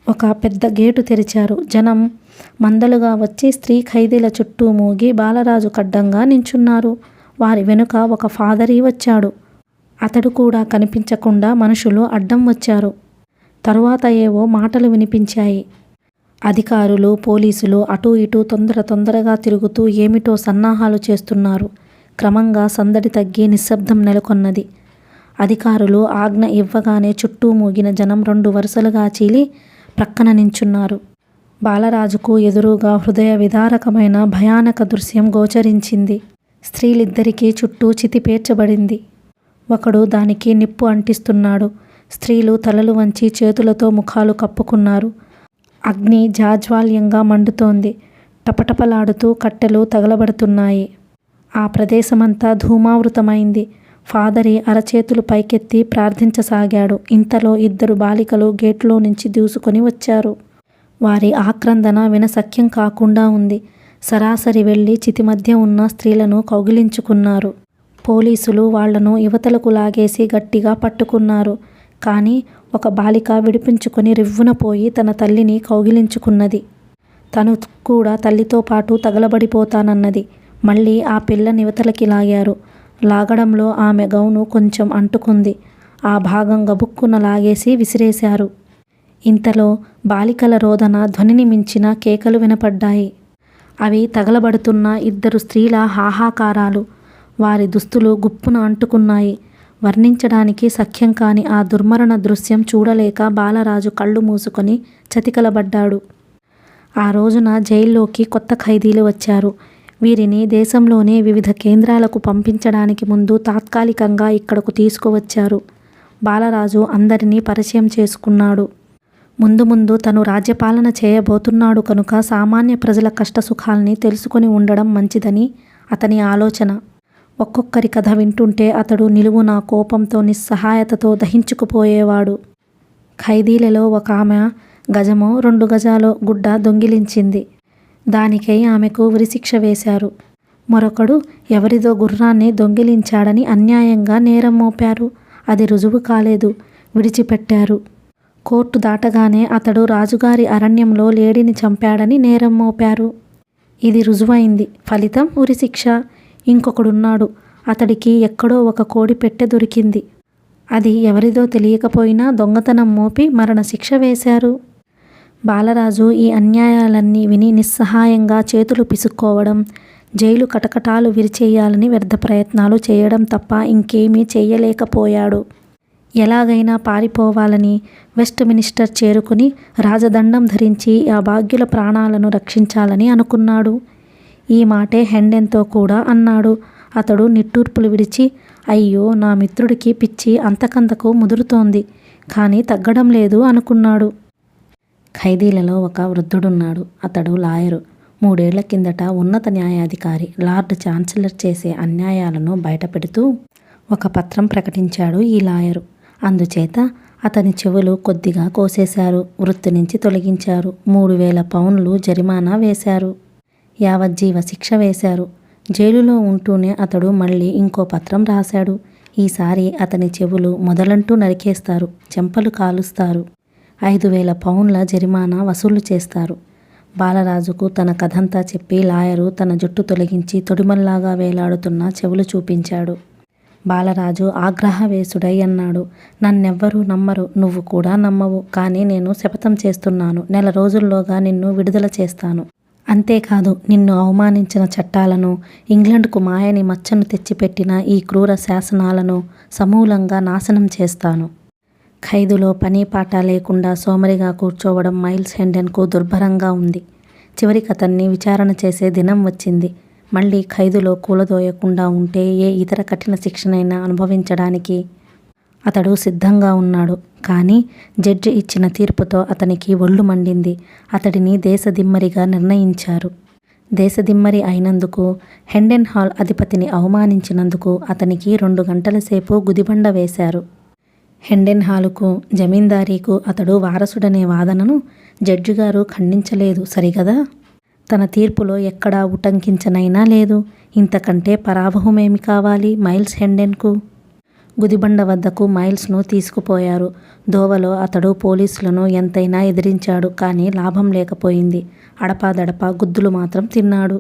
ఒక పెద్ద గేటు తెరిచారు. జనం మందలుగా వచ్చి స్త్రీ ఖైదీల చుట్టూ మూగి బాలరాజు కడ్డంగా నించున్నారు. వారి వెనుక ఒక ఫాదరీ వచ్చాడు. అతడు కూడా కనిపించకుండా మనుషులు అడ్డం వచ్చారు. తరువాత ఏవో మాటలు వినిపించాయి. అధికారులు, పోలీసులు అటూ ఇటూ తొందరగా తిరుగుతూ ఏమిటో సన్నాహాలు చేస్తున్నారు. క్రమంగా సందడి తగ్గి నిశ్శబ్దం నెలకొన్నది. అధికారులు ఆజ్ఞ ఇవ్వగానే చుట్టూ మూగిన జనం 2 వరుసలుగా చీలి ప్రక్కన నించున్నారు. బాలరాజుకు ఎదురుగా హృదయ విదారకమైన భయానక దృశ్యం గోచరించింది. స్త్రీలిద్దరికీ చుట్టూ చితి పేర్చబడింది. ఒకడు దానికి నిప్పు అంటిస్తున్నాడు. స్త్రీలు తలలు వంచి చేతులతో ముఖాలు కప్పుకున్నారు. అగ్ని జాజ్వాల్యంగా మండుతోంది. టపటపలాడుతూ కట్టెలు తగలబడుతున్నాయి. ఆ ప్రదేశమంతా ధూమావృతమైంది. ఫాదరి అరచేతులు పైకెత్తి ప్రార్థించసాగాడు. ఇంతలో 2 బాలికలు గేట్లో నుంచి దూసుకొని వచ్చారు. వారి ఆక్రందన వినసఖ్యం కాకుండా ఉంది. సరాసరి వెళ్ళి చితి మధ్య ఉన్న స్త్రీలను కౌగిలించుకున్నారు. పోలీసులు వాళ్లను యువతలకు లాగేసి గట్టిగా పట్టుకున్నారు. కానీ ఒక బాలిక విడిపించుకొని రివ్వున పోయి తన తల్లిని కౌగిలించుకున్నది. తను కూడా తల్లితో పాటు తగలబడిపోతానన్నది. మళ్ళీ ఆ పిల్లని యువతలకి లాగారు. లాగడంలో ఆమె గౌను కొంచెం అంటుకుంది. ఆ భాగం గబుక్కున లాగేసి విసిరేశారు. ఇంతలో బాలికల రోదన ధ్వనిని మించిన కేకలు వినపడ్డాయి. అవి తగలబడుతున్న 2 స్త్రీల హాహాకారాలు. వారి దుస్తులు గుప్పున అంటుకున్నాయి. వర్ణించడానికి సఖ్యం కాని ఆ దుర్మరణ దృశ్యం చూడలేక బాలరాజు కళ్ళు మూసుకొని చతికలబడ్డాడు. ఆ రోజున జైల్లోకి కొత్త ఖైదీలు వచ్చారు. వీరిని దేశంలోనే వివిధ కేంద్రాలకు పంపించడానికి ముందు తాత్కాలికంగా ఇక్కడకు తీసుకువచ్చారు. బాలరాజు అందరినీ పరిచయం చేసుకున్నాడు. ముందు తను రాజ్యపాలన చేయబోతున్నాడు కనుక సామాన్య ప్రజల కష్టసుఖాల్ని తెలుసుకొని ఉండడం మంచిదని అతని ఆలోచన. ఒక్కొక్కరి కథ వింటుంటే అతడు నిలువునా కోపంతో నిస్సహాయతతో దహించుకుపోయేవాడు. ఖైదీలలో ఒక ఆమె గజమో 2 గజాలో గుడ్డ దొంగిలించింది. దానికై ఆమెకు ఉరిశిక్ష వేశారు. మరొకడు ఎవరిదో గుర్రాన్ని దొంగిలించాడని అన్యాయంగా నేరం మోపారు. అది రుజువు కాలేదు. విడిచిపెట్టారు. కోర్టు దాటగానే అతడు రాజుగారి అరణ్యంలో లేడిని చంపాడని నేరం మోపారు. ఇది రుజువైంది. ఫలితం ఉరిశిక్ష. ఇంకొకడున్నాడు. అతడికి ఎక్కడో ఒక కోడి పెట్టె దొరికింది. అది ఎవరిదో తెలియకపోయినా దొంగతనం మోపి మరణశిక్ష వేశారు. బాలరాజు ఈ అన్యాయాలన్నీ విని నిస్సహాయంగా చేతులు పిసుక్కోవడం, జైలు కటకటాలు విరిచేయాలని వ్యర్థ ప్రయత్నాలు చేయడం తప్ప ఇంకేమీ చెయ్యలేకపోయాడు. ఎలాగైనా పారిపోవాలని వెస్ట్ మినిస్టర్ చేరుకుని రాజదండం ధరించి ఆ భాగ్యుల ప్రాణాలను రక్షించాలని అనుకున్నాడు. ఈ మాటే హెండెన్తో కూడా అన్నాడు. అతడు నిట్టూర్పులు విడిచి, అయ్యో, నా మిత్రుడికి పిచ్చి అంతకంతకు ముదురుతోంది, కానీ తగ్గడం లేదు అనుకున్నాడు. ఖైదీలలో ఒక వృద్ధుడున్నాడు. అతడు లాయరు. 3 ఏళ్ల కిందట ఉన్నత న్యాయాధికారి లార్డ్ ఛాన్సలర్ చేసే అన్యాయాలను బయటపెడుతూ ఒక పత్రం ప్రకటించాడు ఈ లాయరు. అందుచేత అతని చెవులు కొద్దిగా కోసేశారు. వృత్తి నుంచి తొలగించారు. 3000 పౌండ్లు జరిమానా వేశారు. యావజ్జీవ శిక్ష వేశారు. జైలులో ఉంటూనే అతడు మళ్ళీ ఇంకో పత్రం రాశాడు. ఈసారి అతని చెవులు మొదలంటూ నరికేస్తారు, చెంపలు కాలుస్తారు, 5000 పౌండ్ల జరిమానా వసూలు చేస్తారు. బాలరాజుకు తన కథంతా చెప్పి లాయరు తన జుట్టు తొలగించి తొడిమల్లాగా వేలాడుతున్న చెవులు చూపించాడు. బాలరాజు ఆగ్రహవేశుడై అన్నాడు. నన్నెవ్వరూ నమ్మరు, నువ్వు కూడా నమ్మవు. కానీ నేను శపథం చేస్తున్నాను, నెల రోజుల్లోగా నిన్ను విడుదల చేస్తాను. అంతేకాదు, నిన్ను అవమానించిన చట్టాలను, ఇంగ్లండ్కు మాయని మచ్చను తెచ్చిపెట్టిన ఈ క్రూర శాసనాలను సమూలంగా నాశనం చేస్తాను. ఖైదులో పని పాట లేకుండా సోమరిగా కూర్చోవడం మైల్స్ హెండెన్కు దుర్భరంగా ఉంది. చివరికి అతన్ని విచారణ చేసే దినం వచ్చింది. మళ్ళీ ఖైదులో కూలదోయకుండా ఉంటే ఏ ఇతర కఠిన శిక్షనైనా అనుభవించడానికి అతడు సిద్ధంగా ఉన్నాడు. కానీ జడ్జి ఇచ్చిన తీర్పుతో అతనికి ఒళ్ళు మండింది. అతడిని దేశదిమ్మరిగా నిర్ణయించారు. దేశదిమ్మరి అయినందుకు, హెండెన్ హాల్ అధిపతిని అవమానించినందుకు అతనికి 2 గంటల సేపు గుదిబండ వేశారు. హెండెన్ హాలుకు, జమీందారీకు అతడు వారసుడనే వాదనను జడ్జిగారు ఖండించలేదు సరిగదా. తన తీర్పులో ఎక్కడా ఉటంకించనైనా లేదు. ఇంతకంటే పరాభవమేమి కావాలి మైల్స్ హెండెన్కు? గుదిబండ వద్దకు మైల్స్ను తీసుకుపోయారు. దోవలో అతడు పోలీసులను ఎంతైనా ఎదిరించాడు. కానీ లాభం లేకపోయింది. అడపాదడపా గుద్దులు మాత్రం తిన్నాడు.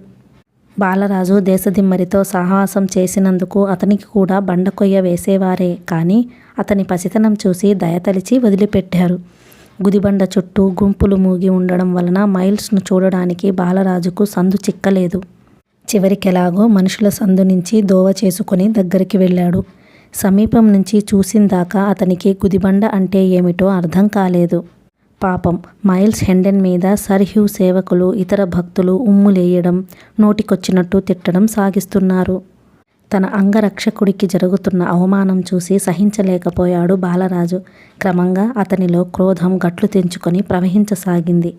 బాలరాజు దేశదిమ్మరితో సహవాసం చేసినందుకు అతనికి కూడా బండకొయ్య వేసేవారే. కానీ అతని పసితనం చూసి దయతలిచి వదిలిపెట్టారు. గుదిబండ చుట్టూ గుంపులు మూగి ఉండడం వలన మైల్స్ను చూడడానికి బాలరాజుకు సందు చిక్కలేదు. చివరికెలాగో మనుషుల సందు నుంచి దోవ చేసుకుని దగ్గరికి వెళ్ళాడు. సమీపం నుంచి చూసిందాకా అతనికి గుదిబండ అంటే ఏమిటో అర్థం కాలేదు. పాపం మైల్స్ హెండెన్ మీద సర్ హ్యూ సేవకులు, ఇతర భక్తులు ఉమ్ములేయడం, నోటికొచ్చినట్టు తిట్టడం సాగిస్తున్నారు. తన అంగరక్షకుడికి జరుగుతున్న అవమానం చూసి సహించలేకపోయాడు బాలరాజు. క్రమంగా అతనిలో క్రోధం గట్లు తెంచుకొని ప్రవహించసాగింది.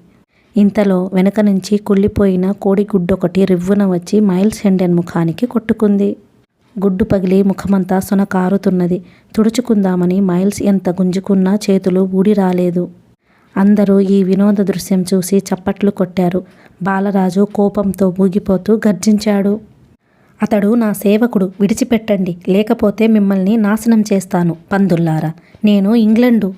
ఇంతలో వెనక నుంచి కుళ్ళిపోయిన కోడిగుడ్డొకటి రివ్వున వచ్చి మైల్స్ హెండెన్ ముఖానికి కొట్టుకుంది. గుడ్డు పగిలి ముఖమంతా సొన కారుతున్నది. తుడుచుకుందామని మైల్స్ ఎంత గుంజుకున్నా చేతులు ఊడి రాలేదు. అందరూ ఈ వినోద దృశ్యం చూసి చప్పట్లు కొట్టారు. బాలరాజు కోపంతో ఊగిపోతూ గర్జించాడు. అతడు నా సేవకుడు, విడిచిపెట్టండి, లేకపోతే మిమ్మల్ని నాశనం చేస్తాను పందుల్లారా. నేను ఇంగ్లండు.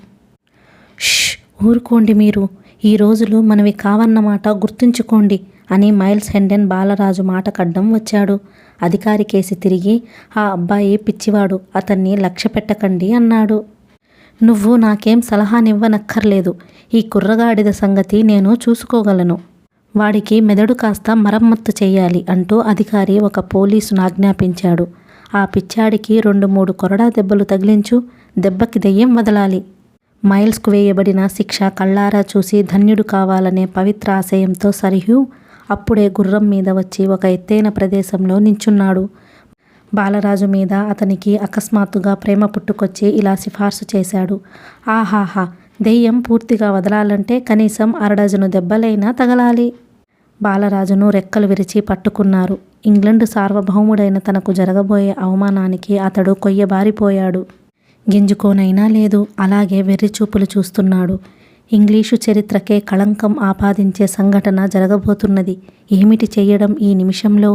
ష్, ఊరుకోండి మీరు. ఈ రోజులు మనవి కావన్నమాట గుర్తుంచుకోండి అని మైల్స్ హెండెన్ బాలరాజు మాట కడ్డం వచ్చాడు. అధికారి కేసి తిరిగి, ఆ అబ్బాయి పిచ్చివాడు, అతన్ని లక్ష్య పెట్టకండి అన్నాడు. నువ్వు నాకేం సలహానివ్వనక్కర్లేదు. ఈ కుర్రగాడిద సంగతి నేను చూసుకోగలను. వాడికి మెదడు కాస్త మరమ్మత్తు చెయ్యాలి అంటూ అధికారి ఒక పోలీసును ఆజ్ఞాపించాడు. ఆ పిచ్చాడికి 2-3 కొరడా దెబ్బలు తగిలించు, దెబ్బకి దెయ్యం వదలాలి. మైల్స్కు వేయబడిన శిక్ష కళ్ళారా చూసి ధన్యుడు కావాలనే పవిత్ర ఆశయంతో సర్ హ్యూ అప్పుడే గుర్రం మీద వచ్చి ఒక ఎత్తైన ప్రదేశంలో నించున్నాడు. బాలరాజు మీద అతనికి అకస్మాత్తుగా ప్రేమ పుట్టుకొచ్చి ఇలా సిఫార్సు చేశాడు. ఆహాహా, దెయ్యం పూర్తిగా వదలాలంటే కనీసం 1 డజను దెబ్బలైనా తగలాలి. బాలరాజును రెక్కలు విరిచి పట్టుకున్నారు. ఇంగ్లండు సార్వభౌముడైన తనకు జరగబోయే అవమానానికి అతడు కొయ్యబారిపోయాడు. గింజుకోనైనా లేదు. అలాగే వెర్రిచూపులు చూస్తున్నాడు. ఇంగ్లీషు చరిత్రకే కళంకం ఆపాదించే సంఘటన జరగబోతున్నది. ఏమిటి చెయ్యడం ఈ నిమిషంలో?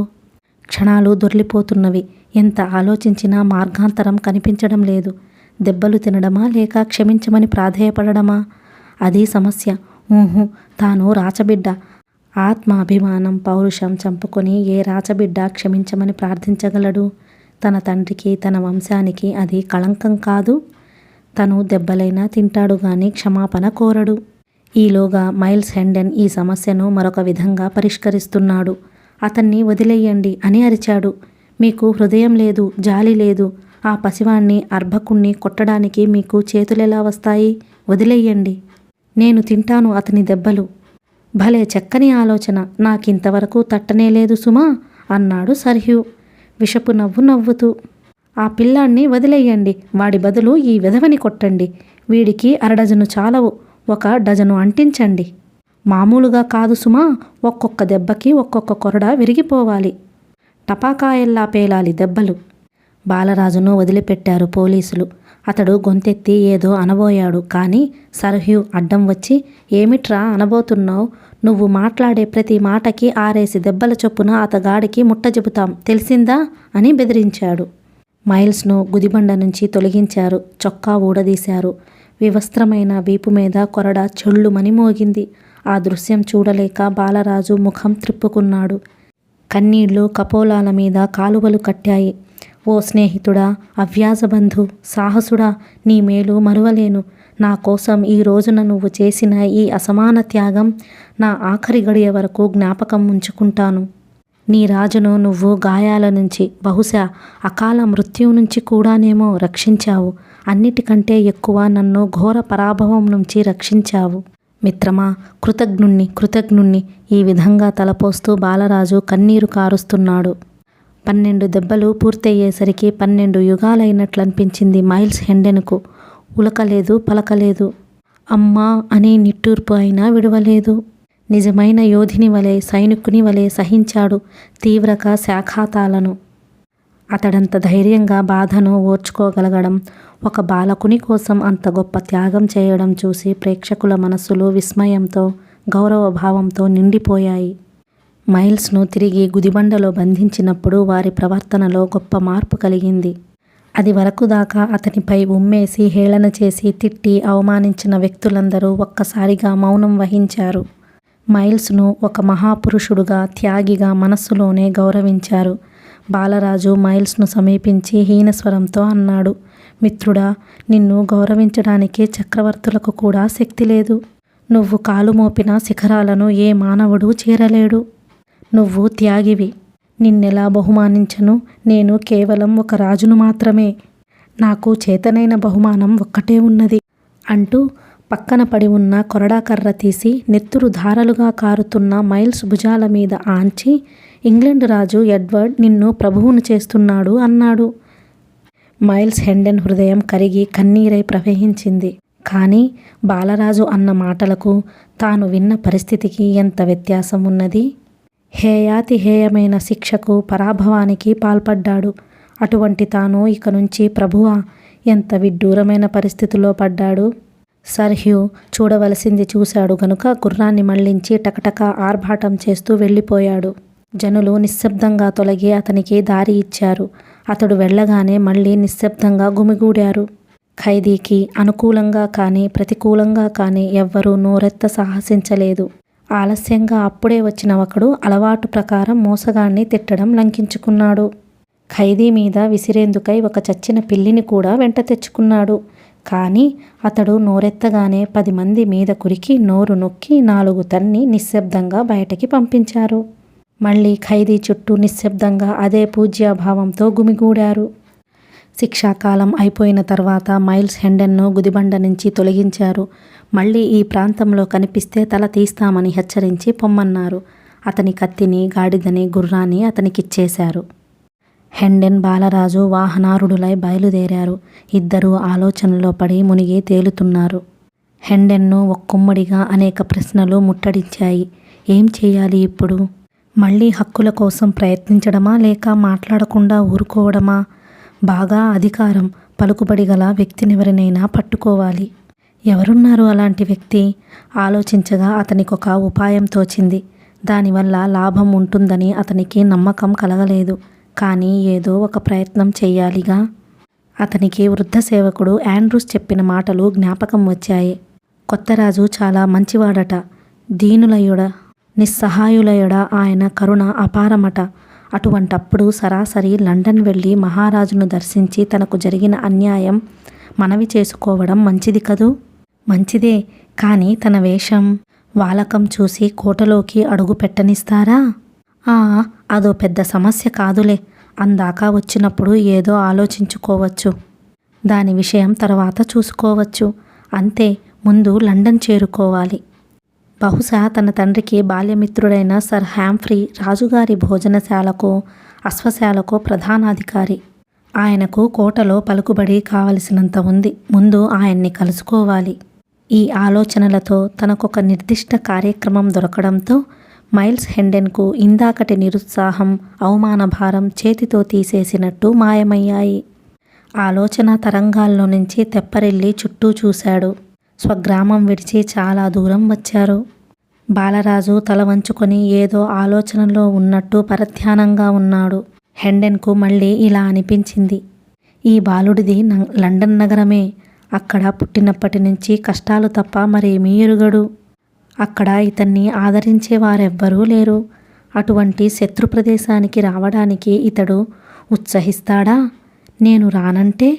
క్షణాలు దొర్లిపోతున్నవి. ఎంత ఆలోచించినా మార్గాంతరం కనిపించడం లేదు. దెబ్బలు తినడమా, లేక క్షమించమని ప్రాధేయపడడమా? అది సమస్య. తాను రాచబిడ్డ. ఆత్మాభిమానం, పౌరుషం చంపుకొని ఏ రాచబిడ్డ క్షమించమని ప్రార్థించగలడు? తన తండ్రికి, తన వంశానికి అది కళంకం కాదు. తను దెబ్బలైనా తింటాడు గాని క్షమాపణ కోరడు. ఈలోగా మైల్స్ హెండెన్ ఈ సమస్యను మరొక విధంగా పరిష్కరిస్తున్నాడు. అతన్ని వదిలేయండి అని అరిచాడు. మీకు హృదయం లేదు, జాలి లేదు. ఆ పసివాణ్ణి, అర్భకుణ్ణి కొట్టడానికి మీకు చేతులెలా వస్తాయి? వదిలేయండి. నేను తింటాను అతని దెబ్బలు. భలే చక్కని ఆలోచన, నాకింతవరకు తట్టనేలేదు సుమా అన్నాడు సర్ హ్యూ విషపు నవ్వు నవ్వుతూ. ఆ పిల్లాన్ని వదిలేయండి. వాడి బదులు ఈ విధవని కొట్టండి. వీడికి 1 డజను చాలవు, 1 డజను అంటించండి. మామూలుగా కాదు సుమా, ఒక్కొక్క దెబ్బకి ఒక్కొక్క కొరడా విరిగిపోవాలి. టపాకాయల్లా పేలాలి దెబ్బలు. బాలరాజును వదిలిపెట్టారు పోలీసులు. అతడు గొంతెత్తి ఏదో అనబోయాడు. కానీ సర్ హ్యూ అడ్డం వచ్చి, ఏమిట్రా అనబోతున్నావు? నువ్వు మాట్లాడే ప్రతి మాటకి 6 దెబ్బల చొప్పున అతగాడికి ముట్ట చెబుతాం, తెలిసిందా అని బెదిరించాడు. మైల్స్ను గుదిబండ నుంచి తొలగించారు. చొక్కా ఊడదీశారు. వివస్త్రమైన వీపు మీద కొరడా చెళ్ళుమని మోగింది. ఆ దృశ్యం చూడలేక బాలరాజు ముఖం త్రిప్పుకున్నాడు. కన్నీళ్లు కపోలాల మీద కాలువలు కట్టాయి. ఓ స్నేహితుడా, అవ్యాజబంధు, సాహసుడా, నీ మేలు మరువలేను. నా కోసం ఈ రోజున నువ్వు చేసిన ఈ అసమాన త్యాగం నా ఆఖరి గడియ వరకు జ్ఞాపకం ఉంచుకుంటాను. నీ రాజును నువ్వు గాయాల నుంచి, బహుశా అకాల మృత్యువు నుంచి కూడానేమో రక్షించావు. అన్నిటికంటే ఎక్కువ నన్ను ఘోర పరాభవం నుంచి రక్షించావు. మిత్రమా, కృతజ్ఞుణ్ణి ఈ విధంగా తలపోస్తూ బాలరాజు కన్నీరు కారుస్తున్నాడు. 12 దెబ్బలు పూర్తయ్యేసరికి 12 యుగాలైనట్లనిపించింది మైల్స్ హెండెన్కు. ఉలకలేదు, పలకలేదు. అమ్మా అనే నిట్టూర్పు అయినా విడవలేదు. నిజమైన యోధిని వలె, సైనికుని వలె సహించాడు తీవ్రక శాఖాతాలను. అతడంత ధైర్యంగా బాధను ఓర్చుకోగలగడం, ఒక బాలకుని కోసం అంత గొప్ప త్యాగం చేయడం చూసి ప్రేక్షకుల మనస్సులు విస్మయంతో, గౌరవభావంతో నిండిపోయాయి. మైల్స్ను తిరిగి గుదిబండలో బంధించినప్పుడు వారి ప్రవర్తనలో గొప్ప మార్పు కలిగింది. అది వరకు దాకా అతనిపై ఉమ్మేసి, హేళన చేసి, తిట్టి, అవమానించిన వ్యక్తులందరూ ఒక్కసారిగా మౌనం వహించారు. మైల్స్ను ఒక మహాపురుషుడుగా, త్యాగిగా మనస్సులోనే గౌరవించారు. బాలరాజు మైల్స్ను సమీపించి హీనస్వరంతో అన్నాడు, మిత్రుడా, నిన్ను గౌరవించడానికి చక్రవర్తులకు కూడా శక్తి లేదు. నువ్వు కాలు మోపిన శిఖరాలను ఏ మానవుడు చేరలేడు. నువ్వు త్యాగివి. నిన్నెలా బహుమానించను? నేను కేవలం ఒక రాజును మాత్రమే. నాకు చేతనైన బహుమానం ఒక్కటే ఉన్నది అంటూ పక్కన పడి ఉన్న కొరడాకర్ర తీసి నెత్తురు ధారలుగా కారుతున్న మైల్స్ భుజాల మీద ఆంచి, ఇంగ్లండ్ రాజు ఎడ్వర్డ్ నిన్ను ప్రభువును చేస్తున్నాడు అన్నాడు. మైల్స్ హెండెన్ హృదయం కరిగి కన్నీరై ప్రవహించింది. కానీ బాలరాజు అన్న మాటలకు, తాను విన్న పరిస్థితికి ఎంత వ్యత్యాసం ఉన్నది. హేయాతి హేయమైన శిక్షకు, పరాభవానికి పాల్పడ్డాడు. అటువంటి తాను ఇక నుంచి ప్రభువా, ఎంత విడ్డూరమైన పరిస్థితిలో పడ్డాడు. సర్ హ్యూ చూడవలసింది చూశాడు గనుక గుర్రాన్ని మళ్లించి టకటక ఆర్భాటం చేస్తూ వెళ్ళిపోయాడు. జనులు నిశ్శబ్దంగా తొలగి అతనికి దారి ఇచ్చారు. అతడు వెళ్ళగానే మళ్ళీ నిశ్శబ్దంగా గుమిగూడారు. ఖైదీకి అనుకూలంగా కానీ ప్రతికూలంగా కానీ ఎవ్వరూ నోరెత్త సాహసించలేదు. ఆలస్యంగా అప్పుడే వచ్చిన ఒకడు అలవాటు ప్రకారం మోసగాణ్ణి తిట్టడం లంకించుకున్నాడు. ఖైదీ మీద విసిరేందుకై ఒక చచ్చిన పిల్లిని కూడా వెంట తెచ్చుకున్నాడు. కానీ అతడు నోరెత్తగానే 10 మంది మీద కురికి నోరు నొక్కి 4 తన్ని నిశ్శబ్దంగా బయటకి పంపించారు. మళ్ళీ ఖైదీ చుట్టూ నిశ్శబ్దంగా అదే పూజ్యాభావంతో గుమిగూడారు. శిక్షాకాలం అయిపోయిన తర్వాత మైల్స్ హెండెన్ను గుదిబండ నుంచి తొలగించారు. మళ్ళీ ఈ ప్రాంతంలో కనిపిస్తే తల తీస్తామని హెచ్చరించి పొమ్మన్నారు. అతని కత్తిని, గాడిదని, గుర్రాన్ని అతనికిచ్చేశారు. హెండెన్, బాలరాజు వాహనారూఢులై బయలుదేరారు. ఇద్దరూ ఆలోచనలో పడి మునిగి తేలుతున్నారు. హెండెన్ను ఒక్కొమ్మడిగా అనేక ప్రశ్నలు ముట్టడించాయి. ఏం చేయాలి ఇప్పుడు? మళ్ళీ హక్కుల కోసం ప్రయత్నించడమా, లేక మాట్లాడకుండా ఊరుకోవడమా? బాగా అధికారం, పలుకుబడి గల వ్యక్తినెవరినైనా పట్టుకోవాలి. ఎవరున్నారు అలాంటి వ్యక్తి? ఆలోచించగా అతనికొక ఉపాయం తోచింది. దానివల్ల లాభం ఉంటుందని అతనికి నమ్మకం కలగలేదు. కానీ ఏదో ఒక ప్రయత్నం చెయ్యాలిగా. అతనికి వృద్ధ సేవకుడు ఆండ్రూస్ చెప్పిన మాటలు జ్ఞాపకం వచ్చాయి. కొత్తరాజు చాలా మంచివాడట, దీనులయుడ, నిస్సహాయులయుడ, ఆయన కరుణ అపారమట. అటువంటప్పుడు సరాసరి లండన్ వెళ్ళి మహారాజును దర్శించి తనకు జరిగిన అన్యాయం మనవి చేసుకోవడం మంచిది కదూ? మంచిదే, కానీ తన వేషం, వాలకం చూసి కోటలోకి అడుగు పెట్టనిస్తారా? అదో పెద్ద సమస్య కాదులే. అందాకా వచ్చినప్పుడు ఏదో ఆలోచించుకోవచ్చు. దాని విషయం తర్వాత చూసుకోవచ్చు. అంతే, ముందు లండన్ చేరుకోవాలి. బహుశా తన తండ్రికి బాల్యమిత్రుడైన సర్ హ్యాంఫ్రీ రాజుగారి భోజనశాలకు, అశ్వశాలకు ప్రధానాధికారి. ఆయనకు కోటలో పలుకుబడి కావలసినంత ఉంది. ముందు ఆయన్ని కలుసుకోవాలి. ఈ ఆలోచనలతో తనకొక నిర్దిష్ట కార్యక్రమం దొరకడంతో మైల్స్ హెండెన్కు ఇందాకటి నిరుత్సాహం, అవమానభారం చేతితో తీసేసినట్టు మాయమయ్యాయి. ఆలోచన తరంగాల్లో నుంచి తెప్పరిల్లి చుట్టూ చూశాడు. స్వగ్రామం విడిచి చాలా దూరం వచ్చారు. బాలరాజు తల వంచుకొని ఏదో ఆలోచనలో ఉన్నట్టు పరధ్యానంగా ఉన్నాడు. హెండెన్కు మళ్ళీ ఇలా అనిపించింది. ఈ బాలుడిది లండన్ నగరమే. అక్కడ పుట్టినప్పటి నుంచి కష్టాలు తప్ప మరేమీ ఎరుగడు. అక్కడ ఇతన్ని ఆదరించేవారెవ్వరూ లేరు. అటువంటి శత్రు ప్రదేశానికి రావడానికి ఇతడు ఉత్సహిస్తాడా? నేను రానంటే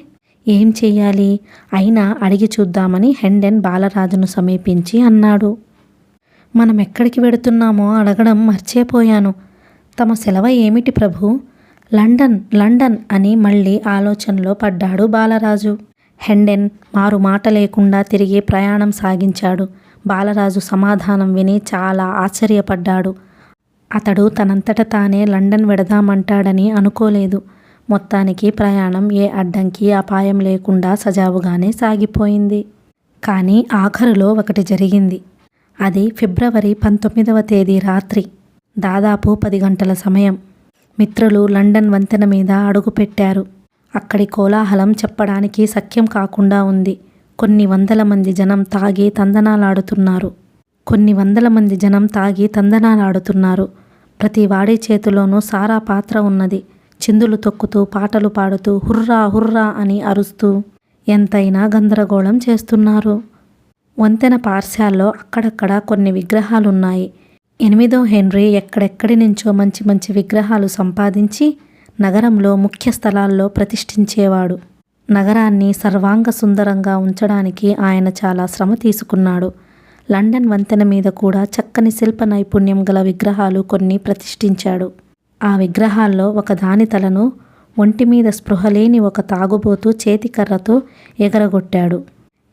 ఏం చెయ్యాలి? అయినా అడిగి చూద్దామని హెండెన్ బాలరాజును సమీపించి అన్నాడు. మనం ఎక్కడికి వెడుతున్నామో అడగడం మర్చిపోయాను. తమ సెలవు ఏమిటి ప్రభూ? లండన్ లండన్ అని మళ్ళీ ఆలోచనలో పడ్డాడు బాలరాజు. హెండెన్ మారు మాట లేకుండా తిరిగి ప్రయాణం సాగించాడు. బాలరాజు సమాధానం విని చాలా ఆశ్చర్యపడ్డాడు. అతడు తనంతట తానే లండన్ వెడదామంటాడని అనుకోలేదు. మొత్తానికి ప్రయాణం ఏ అడ్డంకి అపాయం లేకుండా సజావుగానే సాగిపోయింది. కానీ ఆఖరులో ఒకటి జరిగింది. అది ఫిబ్రవరి 19వ తేదీ రాత్రి. దాదాపు 10 గంటల సమయం. మిత్రులు లండన్ వంతెన మీద అడుగుపెట్టారు. అక్కడి కోలాహలం చెప్పడానికి సఖ్యం కాకుండా ఉంది. కొన్ని వందల మంది జనం తాగి తందనాలాడుతున్నారు. ప్రతి వాడి చేతిలోనూ సారా పాత్ర ఉన్నది. చిందులు తొక్కుతూ పాటలు పాడుతూ హుర్రా హుర్రా అని అరుస్తూ ఎంతైనా గందరగోళం చేస్తున్నారు. వంతెన పార్శ్యాల్లో అక్కడక్కడ కొన్ని విగ్రహాలున్నాయి. 8వ హెన్రీ ఎక్కడెక్కడి నుంచో మంచి మంచి విగ్రహాలు సంపాదించి నగరంలో ముఖ్య స్థలాల్లో ప్రతిష్ఠించేవాడు. నగరాన్ని సర్వాంగ సుందరంగా ఉంచడానికి ఆయన చాలా శ్రమ తీసుకున్నాడు. లండన్ వంతెన మీద కూడా చక్కని శిల్ప నైపుణ్యం గల విగ్రహాలు కొన్ని ప్రతిష్ఠించాడు. ఆ విగ్రహాల్లో ఒకదాని తలను ఒంటిమీద స్పృహలేని ఒక తాగుబోతు చేతికర్రతో ఎగరగొట్టాడు.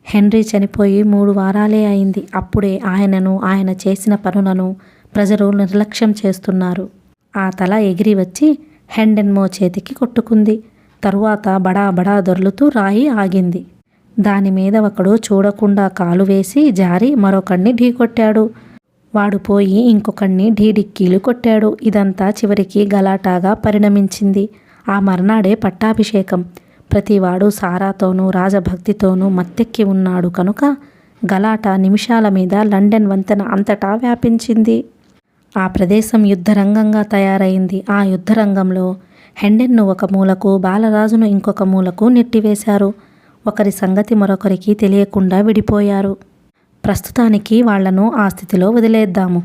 హెన్రీ చనిపోయి 3 వారాలే అయింది. అప్పుడే ఆయనను, ఆయన చేసిన పనులను ప్రజలు నిర్లక్ష్యం చేస్తున్నారు. ఆ తల ఎగిరి వచ్చి హెండెన్ చేతికి కొట్టుకుంది. తరువాత బడా బడా దొర్లుతూ రాయి ఆగింది. దానిమీద ఒకడు చూడకుండా కాలు వేసి జారి మరొకడిని ఢీకొట్టాడు. వాడు పోయి ఇంకొకడిని ఢీడిక్కీలు కొట్టాడు. ఇదంతా చివరికి గలాటాగా పరిణమించింది. ఆ మర్నాడే పట్టాభిషేకం. ప్రతివాడు సారాతోనూ రాజభక్తితోనూ మత్తెక్కి ఉన్నాడు కనుక గలాట నిమిషాల మీద లండన్ వంతెన అంతటా వ్యాపించింది. ఆ ప్రదేశం యుద్ధరంగంగా తయారైంది. ఆ యుద్ధరంగంలో హెండెన్ను ఒక మూలకు, బాలరాజును ఇంకొక మూలకు నెట్టివేశారు. ఒకరి సంగతి మరొకరికి తెలియకుండా విడిపోయారు. ప్రస్తుతానికి వాళ్లను ఆ స్థితిలో వదిలేద్దాము.